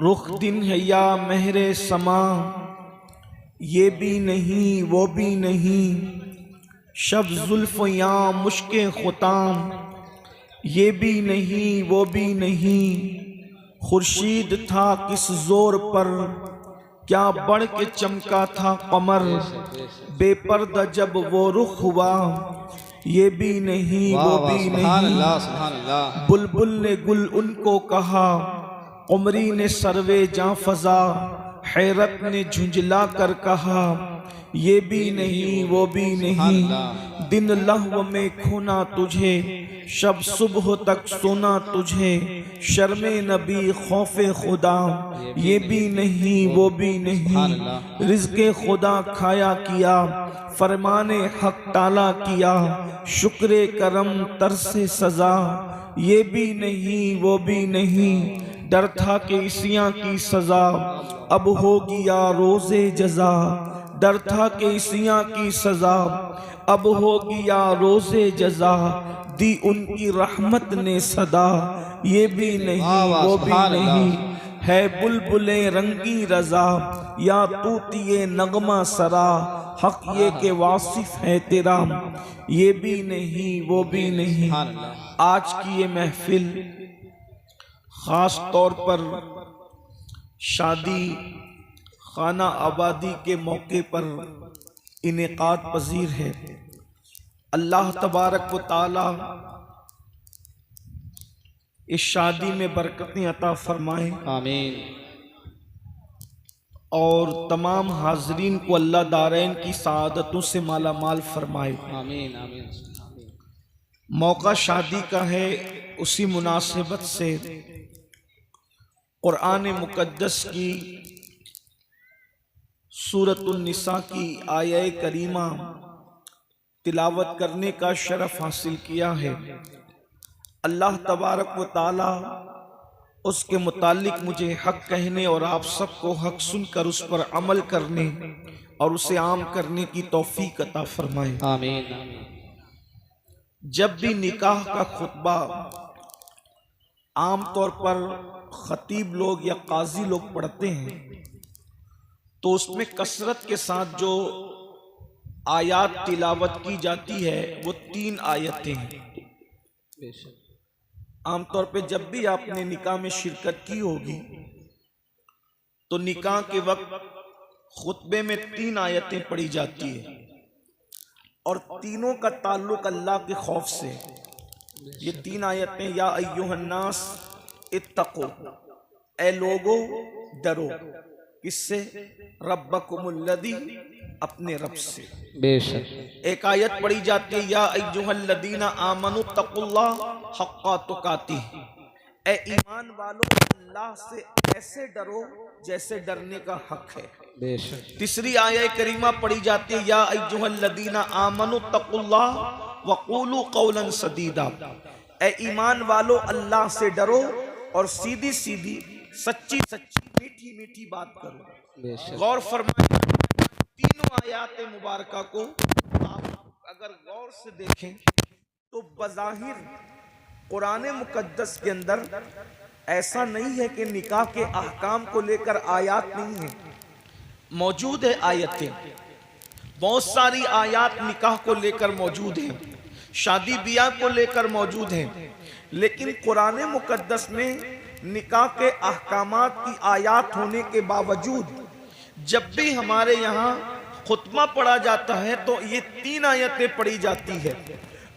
रुख दिन है या महरे समा, ये भी नहीं वो भी नहीं, शब जुल्फ या मुश्के खुताम, ये भी नहीं वो भी नहीं, खुर्शीद था किस जोर पर, क्या बढ़ के चमका था कमर, बेपर्दा जब वो रुख हुआ, ये भी नहीं वो भी नहीं। बुलबुल ने गुल उनको कहा, उमरी ने सरवे जां फजा, हैरत ने झुंझला कर कहा, ये भी नहीं वो भी नहीं। दिन लहव में खोना तुझे, शब सुबह तक सोना तुझे, शर्मे नबी खौफे खुदा, ये भी नहीं वो भी नहीं। रिज़्क़े खुदा खाया किया, फरमाने हक ताला किया, शुक्रे करम तरसे सजा, ये भी नहीं वो भी नहीं। डर था कि इसियां की सजा, अब होगी या रोज़े जजा, डर था कि इसियां की सजा, अब होगी या रोज़े जजा, दी उनकी रहमत ने सदा, ये भी नहीं वो भी नहीं। है बुलबुले रंगी रजा, या तूतिए नगमा सरा, हक ये के वासिफ है तेरा, ये भी नहीं वो भी नहीं। आज की ये महफिल खास तौर पर शादी खाना आबादी के मौके पर इनेकाद पजीर है। अल्लाह तबारक व ताला इस शादी में बरकतें अता फरमाए, आमीन। और तमाम हाजरीन को अल्लाह दारैन की सआदतों से माला माल फरमाए, आमीन आमीन। मौका शादी का है, उसी मुनासिबत से कुरान मुकद्दस की सूरतुन निसा की आया करीमा तिलावत करने का शरफ हासिल किया है। अल्लाह तबारक व ताला उसके मुतालिक मुझे हक कहने और आप सबको हक सुनकर उस पर अमल करने और उसे आम करने की तौफीक अता फरमाए, आमीन। जब भी निकाह का खुतबा आम तौर पर खतीब लोग या काजी लोग पढ़ते हैं तो उसमें कसरत के साथ जो आयात तिलावत की जाती है वो 3 आयतें हैं। आमतौर पे जब भी आपने निकाह में शिरकत की होगी तो निकाह के वक्त खुतबे में 3 आयतें पढ़ी जाती है और तीनों का ताल्लुक अल्लाह के खौफ से। ये 3 आयतें, या अय्युहन्नास इत्तको, ए लोगो डरो, किससे? रब्बकुमुल्लज़ी, अपने रब से। बेशक। एक आयत पढ़ी जाती है, या अय्युहल्लज़ीना आमनु तक़ुल्लाह हक़्क़ा तुक़ातिह, ए ईमान वालों अल्लाह से ऐसे डरो जैसे डरने का हक है। बेशक। तीसरी आयत करीमा पढ़ी जाती है, या अय्युहल्लज़ीना आमनु तक़ुल्लाह वक़ूलू क़ौलन सदीदा, ए ईमान वालों अल्लाह से डरो और सीधी सीधी सच्ची सच्ची मीठी मीठी बात करो। गौर फरमाए, तीनों आयात मुबारका को आप अगर गौर से देखें तो बज़ाहिर कुरान मुकद्दस के अंदर ऐसा नहीं है कि निकाह के अहकाम को लेकर आयात नहीं है, मौजूद है आयतें, बहुत सारी आयात निकाह को लेकर मौजूद हैं, शादी ब्याह को लेकर मौजूद हैं, लेकिन कुरान मुकद्दस में निकाह के अहकामात की आयात होने के बावजूद जब भी हमारे यहाँ खुतबा पढ़ा जाता है तो ये 3 आयतें पढ़ी जाती है।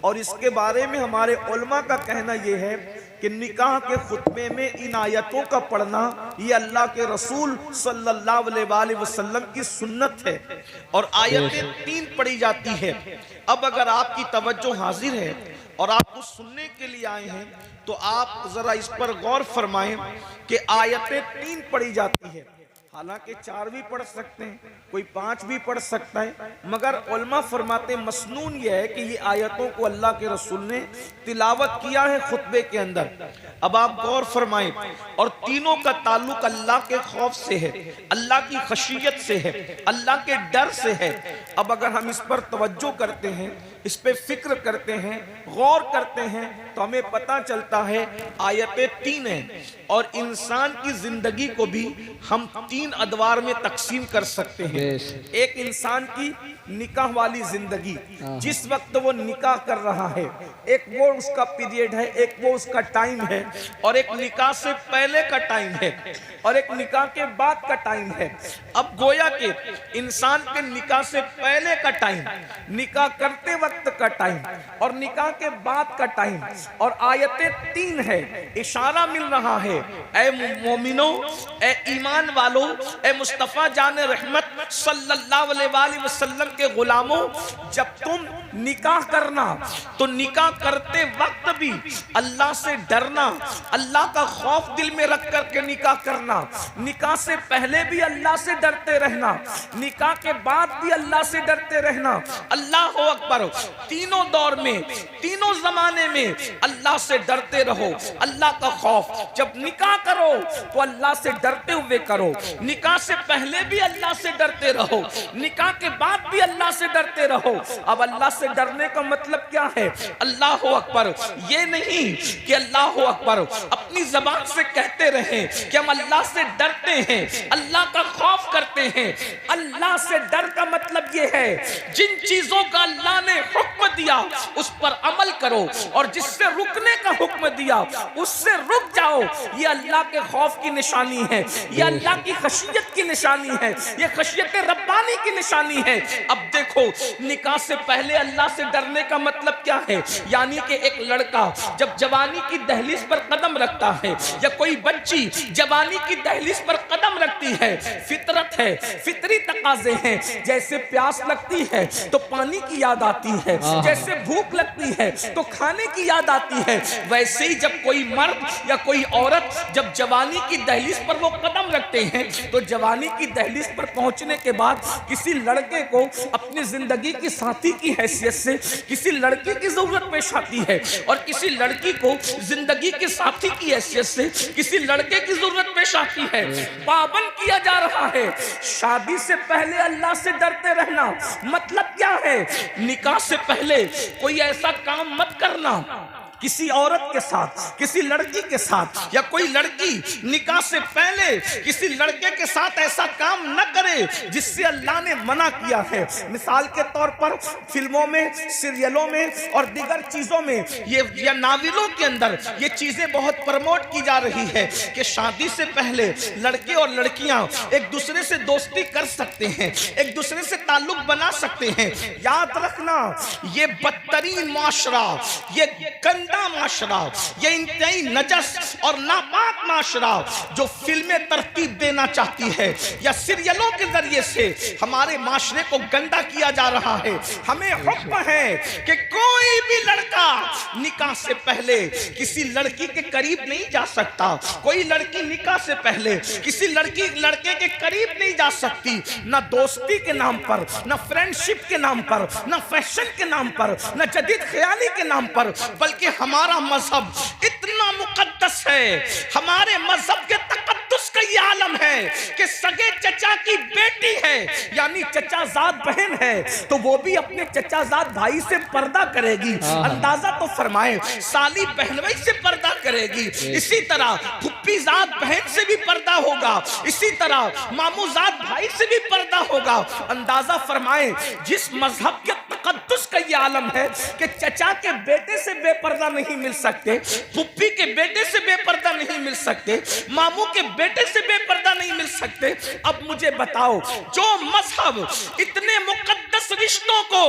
और इसके बारे में हमारे उलमा का कहना यह है कि निकाह के खुतबे में इन आयतों का पढ़ना ये अल्लाह के रसूल सल्लल्लाहु अलैहि वसल्लम की सुन्नत है और आयतें 3 पढ़ी जाती है। अब अगर आपकी तवज्जो हाजिर है और आप कुछ सुनने के लिए आए हैं तो आप जरा इस पर गौर फरमाएं कि आयतें 3 पढ़ी जाती है, हालांकि 4 भी पढ़ सकते हैं, कोई 5 भी पढ़ सकता है, मगर उलमा फरमाते मसनून यह है कि ये आयतों को अल्लाह के रसूल ने तिलावत किया है खुतबे के अंदर। अब आप गौर फरमाएं, और तीनों का ताल्लुक अल्लाह के खौफ से है, अल्लाह की खशियत से है, अल्लाह के डर से है। अब अगर हम इस पर तवज्जो करते हैं, इस पे फिक्र करते हैं, गौर करते हैं, तो हमें पता चलता है आयतें 3 हैं। और इंसान की जिंदगी को भी हम 3 अदवार में तकसीम कर सकते हैं। बेशक। एक इंसान की निकाह वाली जिंदगी, जिस वक्त वो निकाह कर रहा है, एक वो उसका पीरियड है, एक वो उसका टाइम है, और एक निकाह से पहले का टाइम है, और एक निकाह के बाद का टाइम है। अब गोया के इंसान के निकाह से पहले का टाइम, निकाह करते वक्त का टाइम, और निकाह के बाद का टाइम, और आयतें 3 है। इशारा मिल रहा है, ऐ मोमिनो, ऐ ईमान वालो, ऐ मुस्तफा जान रहमत सल्लल्लाहु अलैहि वसल्लम के गुलामों, जब तुम निकाह करना तो निकाह करते वक्त भी अल्लाह से डरना, अल्लाह का खौफ दिल में रख करके निकाह करना। निकाह से पहले भी अल्लाह से डरते रहना, निकाह के बाद भी अल्लाह से डरते रहना। अल्लाह अकबर। तीनों दौर में, तीनों जमाने में अल्लाह से डरते रहो, अल्लाह का खौफ। जब निकाह करो तो अल्लाह से डरते हुए करो, निकाह से पहले भी अल्लाह से डरते रहो, निकाह के बाद भी अल्लाह से डरते रहो। अब अल्लाह से डरने का मतलब क्या है? अल्लाह अकबर। ये नहीं कि अल्लाह अकबर अपनी जबान से कहते रहे कि हम अल्लाह से डरते हैं, अल्लाह का खौफ करते हैं। अल्लाह से डर का मतलब ये है, जिन चीजों का अल्लाह ने हुक्म दिया उस पर अमल करो, और जिससे रुकने का हुक्म दिया उससे रुक जाओ। ये अल्लाह के खौफ की निशानी है, ये अल्लाह की खशियत की निशानी है, ये खशियत रब्बानी की निशानी है। अब देखो, निकाह से पहले अल्लाह से डरने का मतलब क्या है? यानी कि एक लड़का जब जवानी की दहलीज पर कदम रखता है, या कोई बच्ची जवानी की दहलीज पर कदम रखती है, फितरत है, फितरी तकाजे हैं। जैसे प्यास लगती है तो पानी की याद आती है, जैसे भूख लगती है तो खाने की याद आती है, वैसे ही जब कोई मर्द या कोई औरत जब जवानी की दहलीज पर वो कदम रखते हैं, तो जवानी की दहलीज पर पहुंचने के बाद किसी लड़के को अपनी जिंदगी की साथी की हैसियत से किसी लड़की की जरूरत पेश आती है, और किसी लड़की को जिंदगी के साथी की हैसियत से किसी लड़के की जरूरत पेश आती है। पाबंद किया जा रहा है, शादी से पहले अल्लाह से डरते रहना। मतलब क्या है? निकाह से पहले कोई ऐसा काम मत करना किसी औरत के साथ, किसी लड़की के साथ, या कोई लड़की निकाह से पहले किसी लड़के के साथ ऐसा काम न करे जिससे अल्लाह ने मना किया है। मिसाल के तौर पर फिल्मों में, सीरियलों में और दीगर चीजों में, ये या नावलों के अंदर ये चीजें बहुत प्रमोट की जा रही है कि शादी से पहले लड़के और लड़कियां एक दूसरे से दोस्ती कर सकते हैं, एक दूसरे से ताल्लुक बना सकते हैं। याद रखना, ये बदतरीन माशरा, ये माशरा, ये इंतहाई नजस और नापाक माशरा जो फिल्में तरतीब देना चाहती है या सीरियलों के जरिए से हमारे माशरे को गंदा किया जा रहा है। हमें हुक्म है कि कोई भी लड़का निकाह से पहले किसी लड़की के करीब नहीं जा सकता, कोई लड़की निकाह से पहले किसी लड़के के करीब नहीं जा सकती, ना दोस्ती के नाम पर, ना फ्रेंडशिप के नाम पर, ना फैशन के नाम पर, ना जदीद ख्याली के नाम पर, बल्कि हमारा मजहब इतना मुकद्दस है, हमारे मजहब के तकद्दुस का ये आलम है कि सगे चचा की बेटी है, यानी चचाजाद बहन है, तो वो भी अपने चचाजाद भाई से पर्दा करेगी। अंदाजा तो फरमाए, साली बहनोई से पर्दा करेगी, इसी तरह फुप्पीजाद बहन से भी पर्दा होगा, इसी तरह मामूजाद भाई से भी पर्दा होगा। अंदाजा फरमाए, जिस मजहब के तकद्दुस का ये आलम है कि चचा के बेटे से बेपर्दा नहीं मिल सकते, फुप्पी के बेटे से बेपर्दा नहीं मिल सकते, मामू के बेटे से बेपर्दा नहीं मिल सकते। अब मुझे बताओ, जो मजहब इतने मुकद्दस रिश्तों को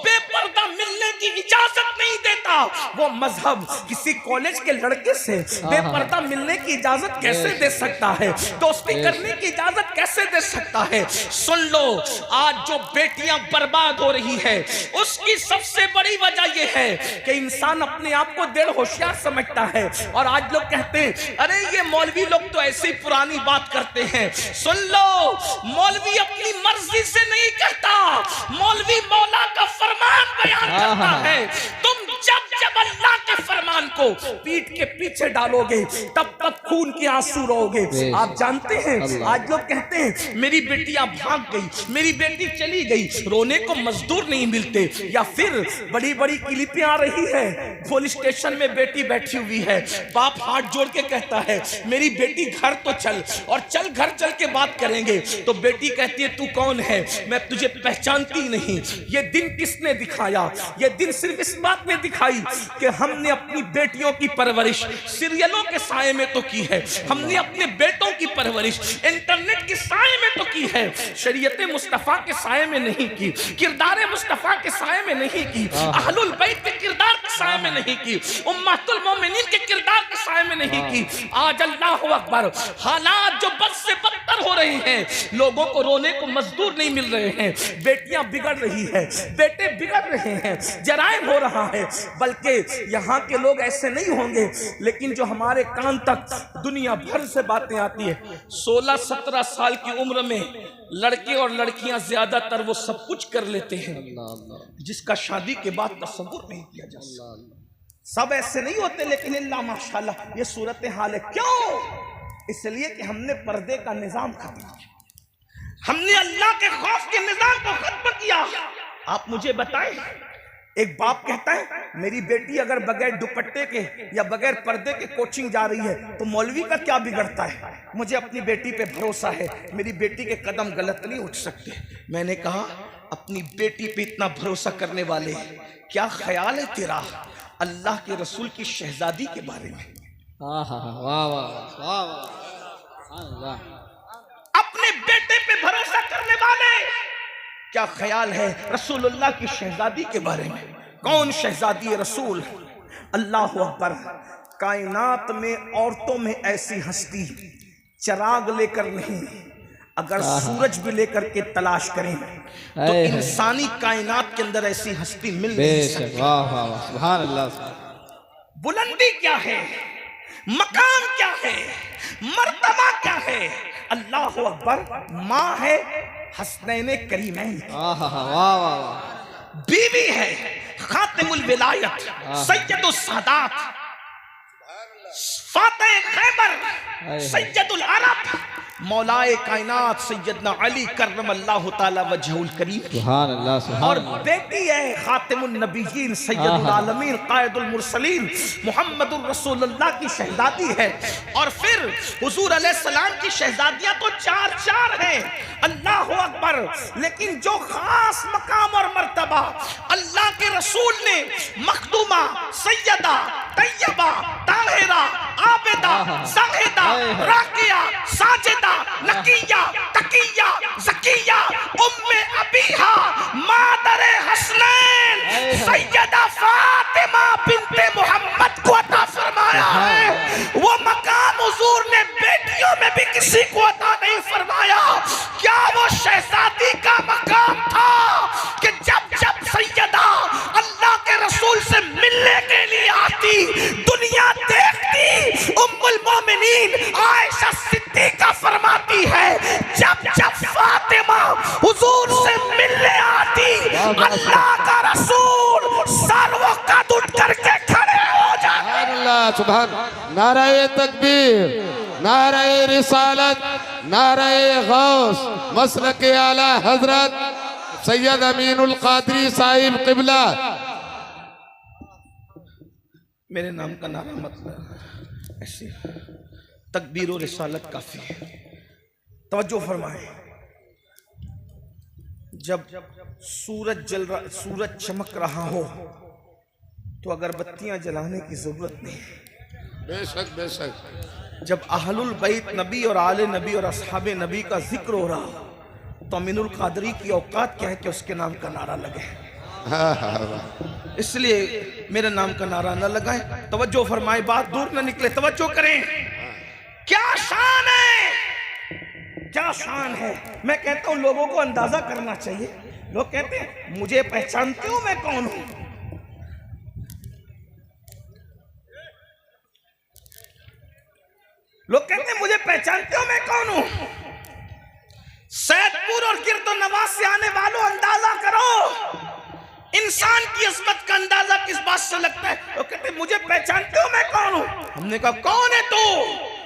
बेपर्दा मिलने की इजाजत नहीं देता, वो मजहब किसी कॉलेज के लड़के से बेपर्दा मिलने की इजाजत कैसे दे सकता है? दोस्ती करने की इजाजत कैसे दे सकता है? सुन लो, आज जो बेटियां बर्बाद हो रही है उसकी सबसे बड़ी वजह यह है कि इंसान अपने आप को डेढ़ होशियार समझता है। और आज लोग कहते हैं, अरे ये मौलवी लोग तो ऐसी पुरानी बात करते हैं। सुन लो, मौलवी अपनी मर्जी से नहीं कहता, मौलवी मौला का फरमान बयान करता है। तुम जब जब अल्लाह के फरमान को पीठ के पीछे डालोगे तब तक खून के आंसू रोगे। आप जानते हैं आज लोग कहते हैं मेरी बेटियां भाग गई, मेरी बेटी चली गई, रोने को मजदूर नहीं मिलते। या फिर बड़ी बड़ी क्लिपें आ रही है, पुलिस स्टेशन में बेटी बैठी हुई है, बाप हाथ जोड़ के कहता है मेरी बेटी घर तो चल, और चल घर चल के बात करेंगे। तो बेटी कहती है तू कौन है, मैं तुझे पहचानती नहीं। ये दिन किसने दिखाया? ये दिन सिर्फ इस बात ने दिखाई कि हमने अपनी बेटियों की परवरिश सीरियलों के साए में तो की है, हमने अपने बेटों की परवरिश इंटरनेट के साए में तो की है, शरीयत मुस्तफा के साए में नहीं की, किरदार मुस्तफा के साए में नहीं की, अहलुल बैत के किरदार के साए में नहीं की, उम्मतुल मोमिनीन के किरदार के साए में नहीं की। आज अल्लाहु अकबर, हालात जो बद से बदतर हो रहे हैं, लोगों को रोने को मजदूर नहीं मिल रहे हैं, बेटियां बिगड़ रही है, बेटे बिगड़ रहे हैं, जराइम हो रहा है। बल्कि यहाँ के लोग ऐसे नहीं होंगे, लेकिन जो हमारे कान तक दुनिया भर से बातें आती है, 16-17 साल की उम्र में लड़के और लड़कियां ज्यादातर वो सब कुछ कर लेते हैं जिसका शादी के बाद तसव्वुर नहीं किया जा सकता। सब ऐसे नहीं होते, लेकिन अल्लाह माशाल्लाह ये सूरत हाल है। क्यों? इसलिए कि हमने पर्दे का निजाम खत्म किया, हमने अल्लाह के खौफ के निजाम को खत्म किया। आप मुझे बताएं, एक बाप कहता है मेरी बेटी अगर बगैर दुपट्टे के या बगैर पर्दे के कोचिंग जा रही है तो मौलवी का क्या बिगड़ता है, मुझे अपनी बेटी पे भरोसा है, मेरी बेटी के कदम गलत नहीं उठ सकते। मैंने कहा अपनी बेटी पे इतना भरोसा करने वाले क्या ख्याल है तेरा अल्लाह के रसूल की शहजादी के बारे में? अपने बेटे पे भरोसा करने वाले क्या ख्याल है रसूलुल्लाह की शहजादी के बारे में? कौन शहजादी है? रसूल। अल्लाह अकबर। कायनात में औरतों में ऐसी हस्ती चिराग लेकर नहीं, अगर सूरज भी लेकर के तलाश करें तो इंसानी कायनात के अंदर ऐसी हस्ती मिल नहीं सकती। सुभान अल्लाह। बुलंदी क्या है, मकाम क्या है, मर्तबा क्या है? अल्लाह अकबर। माँ है हसनैन करीमैन, बीवी है खातिमुल विलायत सैयदुस सादात, फातिह खैबर सैयदुल अरब, मौलाए कायनात सैयदना अली करमल्लाहु ताला वजहुल करीम। सुभान अल्लाह, सुभान। और बेटी है खातिमुन नबिय्यीन सैयदुल आलमीन कायदुल मुरसलीन मुहम्मदुर रसूलुल्लाह की शहजादी है। और फिर हुजूर अलैहिस्सलाम की शहजादियां तो 4 हैं। अल्लाह अकबर। लेकिन जो खास मकाम और मर्तबा अल्लाह के रसूल ने मखदूमा सैयदा तैयबा ताहिरा आबिदा ज़ाहिदा राकिया साजिदा नकिया तकिया ज़किया उम्मे अबीहा मादरे हसनैन सैयदा फातिमा बिन्ते मोहम्मद को अता फरमाया है। वो मकाम हुजूर ने बेटियों में भी किसी को अता नहीं फरमाया। क्या वो शहजादी का मकाम था कि जब जब सैयदा अल्लाह के रसूल से मिलने के लिए आती, दुनिया देखती, उम्मुल मोमिनीन आयशा सिद्दीका फरमाती है जब जब फातिमा हुजूर से मिलने आती, अल्लाह का रसूल सर्वों का उठ करके खड़े हो जाते। अल्लाह सुभान। नाराए तकबीर, नाराए रिसालत, नाराए गौस, मसलक आला हजरत सैयद अमीनुल कादरी साहिब किबला। मेरे नाम का नारा मतलब ऐसे तकबीर और रिसालत काफी है। तवज्जो फरमाए। जब सूरज चमक रहा हो तो अगरबत्तियां जलाने की जरूरत नहीं। बेशक बेशक। जब अहलुल बैत नबी और आले नबी और असहाबे नबी का जिक्र हो रहा हो तो अमीनुल कादरी की औकात क्या है कि उसके नाम का नारा लगे। इसलिए मेरे नाम का नारा न लगाए। तवज्जो फरमाए, बात दूर न निकले, तवज्जो करें। क्या शान है, क्या शान है। मैं कहता हूं लोगों को अंदाजा करना चाहिए। लोग कहते हैं मुझे पहचानते हो मैं कौन हूं। लोग कहते हैं मुझे पहचानते हो मैं कौन हूं। सैदपुर और गिरदो नवाज से आने वालों अंदाजा करो, इंसान की अजमत का अंदाजा किस बात से लगता है? वो कहते मुझे पहचानते हो मैं कौन हूं? हमने कहा कौन है तू?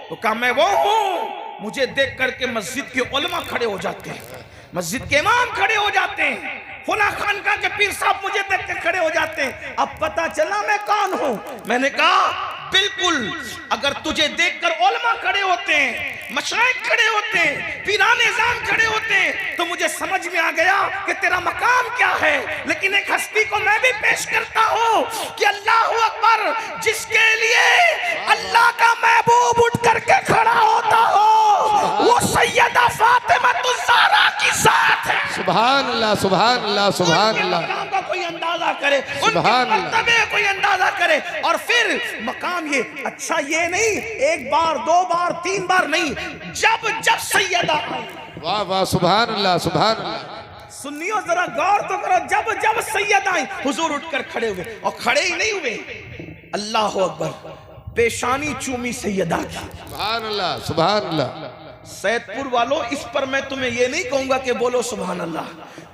वो कहा मैं वो हूं। मुझे देख करके मस्जिद के उलमा खड़े हो जाते हैं, मस्जिद के इमाम खड़े हो जाते हैं, फुला खानका के पीर साहब मुझे देख के खड़े हो जाते हैं। अब पता चला मैं कौन हूं। मैंने कहा बिल्कुल, अगर तुझे देखकर उलमा खड़े होते हैं, मशाइख खड़े होते हैं, पीराने निज़ाम खड़े होते हैं, तो मुझे समझ में आ गया कि तेरा मकाम क्या है। लेकिन एक हस्ती को मैं भी पेश करता हूं कि अल्लाह अकबर, जिसके लिए अल्लाह का महबूब उठ करके खड़ा होता हो, वो सैयदा फातिमा ज़हरा की जात है। सुभान अल्लाह, सुभान अल्लाह, सुभान अल्लाह। मकाम का कोई अंदाजा करे, उनके मर्तबे कोई अंदाजा करे, और फिर मकाम ये अच्छा ये नहीं एक बार दो बार तीन बार नहीं, जब जब सैयदा, वाह वाह, सुभान अल्लाह, सुभान अल्लाह। सुनियो जरा गौर तो करो, जब जब सैयदा आई हुजूर उठकर खड़े हुए, और खड़े ही नहीं हुए, अल्लाह अकबर, पेशानी चूमी सैयदा की। सुभान अल्लाह, सुभान अल्लाह। सैदपुर वालों, इस पर मैं तुम्हें ये नहीं कहूंगा कि बोलो सुभान अल्लाह,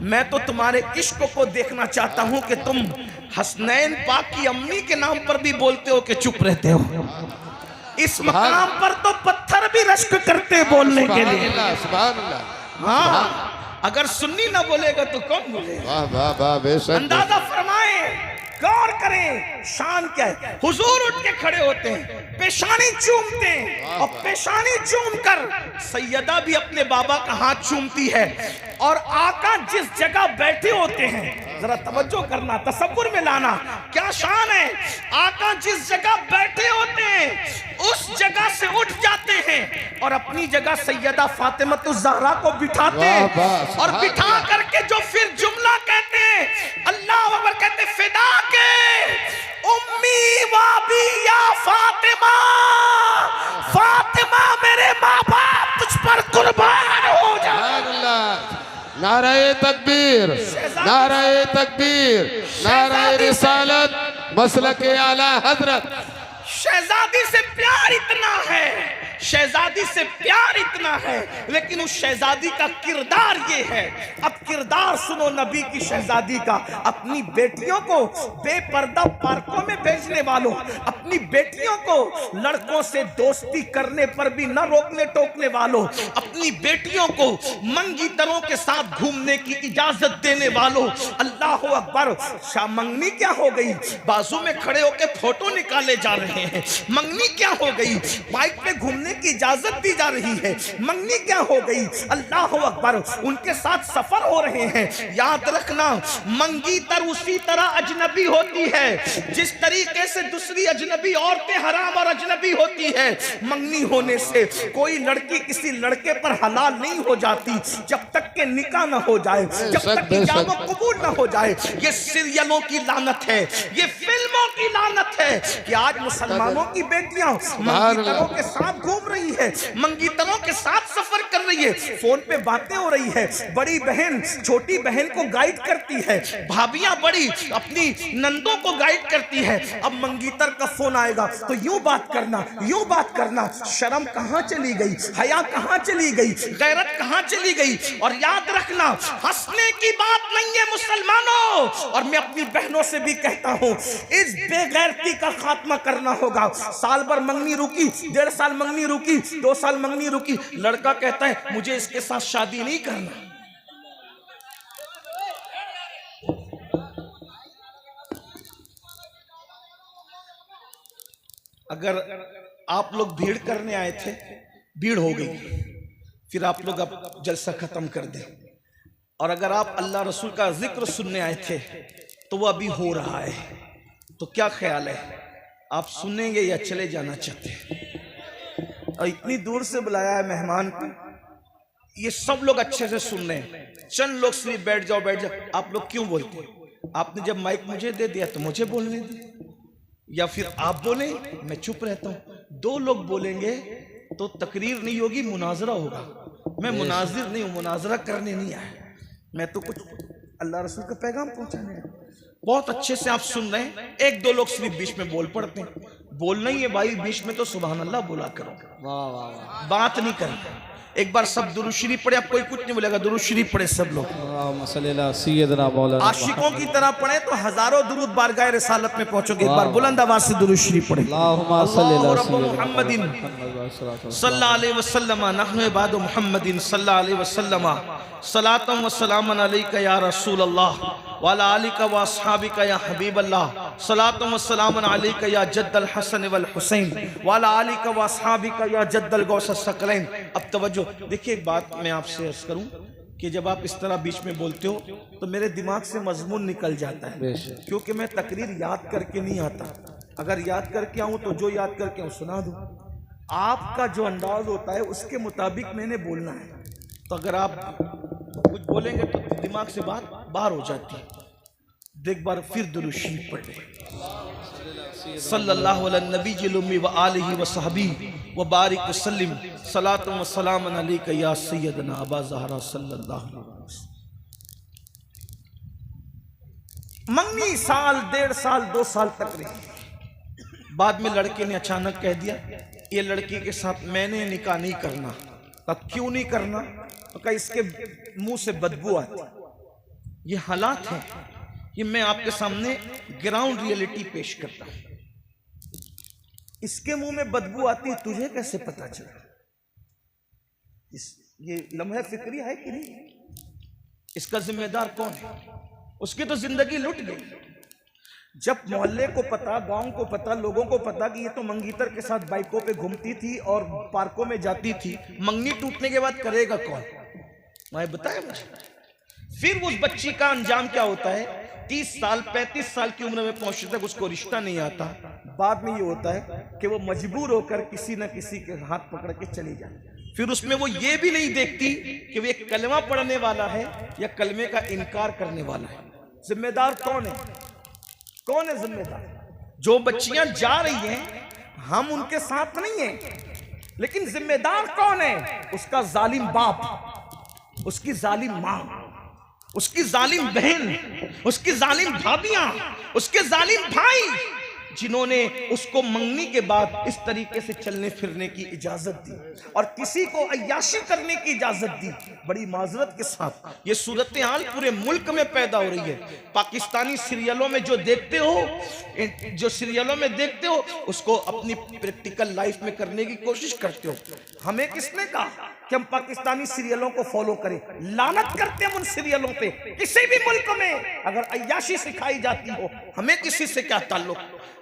मैं तो तुम्हारे इश्क को देखना चाहता हूं कि तुम हसनैन पाक की अम्मी के नाम पर भी बोलते हो कि चुप रहते हो। इस मकाम पर तो पत्थर भी रश्क करते बोलने के लिए। सुभान अल्लाह। हाँ, अगर सुन्नी ना बोलेगा तो कौन बोलेगा? वाह वाह वाह, बेशक। अंदाजा फरमाए, गौर करें, शान क्या है। हुजूर उठ के खड़े होते हैं, पेशानी चूमते हैं, और पेशानी चूम कर सैयदा भी अपने बाबा का हाथ चूमती है। और आका जिस जगह बैठे होते हैं, जरा तवज्जो करना, तसव्वुर में लाना, क्या शान है। आका जिस जगह बैठे होते हैं उस जगह से उठ जाते हैं और अपनी जगह सैयदा फातिमा ज़हरा को बिठाते हैं, और बिठा करके जो फिर जुमला कहते हैं, अल्लाह अकबर, कहते फिदा के उम्मी वाबी या फातिमा, फातिमा मेरे माँ बाप तुझ पर कुर्बान हो जाए। नाराए तकबीर, नाराए तकबीर, नाराए रिसालत, मसलके आला हजरत। शहजादी से प्यार इतना है, शहजादी से प्यार इतना है, लेकिन उस शहजादी का किरदार ये है। अब किरदार सुनो नबी की शहजादी का। अपनी बेटियों को बेपर्दा पार्कों में भेजने वालों, अपनी बेटियों को लड़कों से दोस्ती करने पर भी न रोकने टोकने वालों, अपनी बेटियों को मंगीतरों के साथ घूमने की इजाजत देने वालों, अल्लाह अकबर। मंगनी क्या हो गई? बाजू में खड़े होकर फोटो निकाले जा रहे हैं। मंगनी क्या हो गई? बाइक पे घूमने की इजाजत दी जा रही है। मंगनी क्या हो गई? अल्लाह अकबर, उनके साथ सफर हो रहे हैं। याद रखना, मंगीतर उसी तरह अजनबी होती है जिस तरीके से दूसरी अजनबी औरतें हराम और अजनबी होती है। मंगनी होने से कोई लड़की किसी लड़के पर हलाल नहीं हो जाती जब तक के निकाह ना हो जाए, जब तक इजाब कबूल ना हो जाए। ये सीरियलों की लानत है, ये फिल्मों की लानत है कि आज मुसलमानों की बेटियां मंगीतरों के साथ घूम रही है, मंगीतरों के साथ सफर कर रही है, फोन पे बातें हो रही है। बड़ी बहन छोटी बहन को गाइड करती है, भाभियां बड़ी अपनी नंदों को गाइड करती है। अब मंगीतर का फोन आएगा तो यूं बात करना, यूं बात करना। शर्म कहां चली गई? हया कहां चली गई? गैरत कहां चली गई? और याद रखना, हंसने की बात नहीं है मुसलमानों। और मैं अपनी बहनों से भी कहता हूं, इस बेगैरती का खात्मा करना होगा। साल भर मंगनी रुकी, 1.5 साल मंगनी रुकी, 2 साल मंगनी रुकी, लड़का कहता है मुझे इसके साथ शादी नहीं करना। अगर आप लोग भीड़ करने आए थे, भीड़ हो गई, फिर आप लोग अब जलसा खत्म कर दें। और अगर आप अल्लाह रसूल का जिक्र सुनने आए थे तो वो अभी हो रहा है, तो क्या ख्याल है, आप सुनेंगे या चले जाना चाहते हैं? और इतनी दूर से बुलाया है मेहमान को, ये सब लोग अच्छे से सुन रहे हैं, चंद लोग सिर्फ बैठ जाओ बैठ जाओ। आप लोग क्यों बोलते हैं? आपने जब माइक मुझे दे दिया तो मुझे बोलने दिया, या फिर आप बोले मैं चुप रहता हूं। 2 लोग बोलेंगे तो तकरीर नहीं होगी, मुनाजरा होगा। मैं मुनाजिर नहीं हूं, मुनाजरा करने नहीं आया, मैं तो कुछ अल्लाह रसूल का पैगाम पहुंचाने आया। बहुत अच्छे से आप सुन रहे हैं, 1-2 लोग सिर्फ बीच में बोल पड़ते हैं। बोलना ही है भाई, बीच में तो सुभान अल्लाह बोला करो, वाह वाह वाह, बात नहीं करना। एक बार सब दुरूद शरीफ पढ़े, अब कोई कुछ नहीं बोलेगा, दुरूद शरीफ पढ़े सब लोग। अल्लाहुम्मा सल्ली अला सय्यदना मौलाना आशिकों की तरह पढ़े तो हजारों दुरूद बारगाह रिसालत में पहुंचोगे। एक बार बुलंद आवाज से दुरूद शरीफ पढ़े। अल्लाहुम्मा सल्ली अला मुहम्मदिन सल्लल्लाहु अलैहि वसल्लम नहनु इबादु मुहम्मदिन सल्लल्लाहु अलैहि वसल्लम सलातम व सलामन अलैका या रसूल अल्लाह व अला आलिका व अस्हाबिका या हबीब अल्लाह सलातम व सलामन अलैका या जद्दल हसन वल हुसैन व अला आलिका व अस्हाबिका या जद्दल गौस सकलैन। अब तवज्जो देखिए, एक बात मैं आपसे अर्ज करूं कि जब आप इस तरह बीच में बोलते हो तो मेरे दिमाग से मजमून निकल जाता है, क्योंकि मैं तकरीर याद करके नहीं आता। अगर याद करके आऊं तो जो याद करके आऊं सुना दूं। आपका जो अंदाज होता है उसके मुताबिक मैंने बोलना है, तो अगर आप कुछ बोलेंगे तो दिमाग से बात बाहर हो जाती है। देख बार फिर दुरूद शरीफ पढ़ ले। सल्लल्लाहु अलैहि नबीजिल उम्मी व आलिहि व सहबी व बारिक वसल्लिम सलातु व सलामन अलैका या सय्यदना अबा ज़हरा सल्लल्लाहु अलैहि वसल्लम। मंगनी साल, 1.5 साल, 2 साल तक रही। बाद में लड़के ने अचानक कह दिया ये लड़की के साथ मैंने निकाह नहीं करना। तब क्यों नहीं करना? तो कहा इसके मुंह से बदबू आती। ये हालात है, ये मैं आपके सामने ग्राउंड रियलिटी पेश करता हूं। इसके मुंह में बदबू आती है, तुझे कैसे पता चला? ये लम्हे फिक्री है कि नहीं? इसका जिम्मेदार कौन है? उसकी तो जिंदगी लुट गई। जब मोहल्ले को पता, गांव को पता, लोगों को पता कि ये तो मंगीतर के साथ बाइकों पे घूमती थी और पार्कों में जाती थी, मंगनी टूटने के बाद करेगा कौन? मैं बताया मुझे। फिर उस बच्ची का अंजाम क्या होता है? 30 साल 35 साल की उम्र में पहुंचने तक उसको रिश्ता नहीं आता। बाद में ये होता है कि वो मजबूर होकर किसी न किसी के हाथ पकड़ के चली जाती। फिर उसमें वो ये भी नहीं देखती कि वो एक कलमा पढ़ने वाला है या कलमे का इनकार करने वाला है। जिम्मेदार कौन है? कौन है जिम्मेदार? जो बच्चियां जा रही हैं, हम उनके साथ नहीं हैं, लेकिन जिम्मेदार कौन है? उसका जालिम बाप, उसकी जालिम मां, उसकी जालिम बहन, उसकी जालिम भाभियां, उसके जालिम भाई, जिन्होंने उसको मंगनी के बाद इस तरीके से चलने फिरने की इजाजत दी और किसी को अय्याशी करने की इजाजत दी। बड़ी माजरत के साथ ये सूरत हाल पूरे मुल्क में पैदा हो रही है। पाकिस्तानी सीरियलों में जो देखते हो, उसको अपनी प्रैक्टिकल लाइफ में करने की कोशिश करते हो। हमें किसने कहा कि हम पाकिस्तानी सीरियलों को फॉलो करें? लानत करते हैं उन सीरियलों पे। किसी भी मुल्क में अगर अय्याशी सिखाई जाती हो, हमें किसी से क्या ताल्लुक?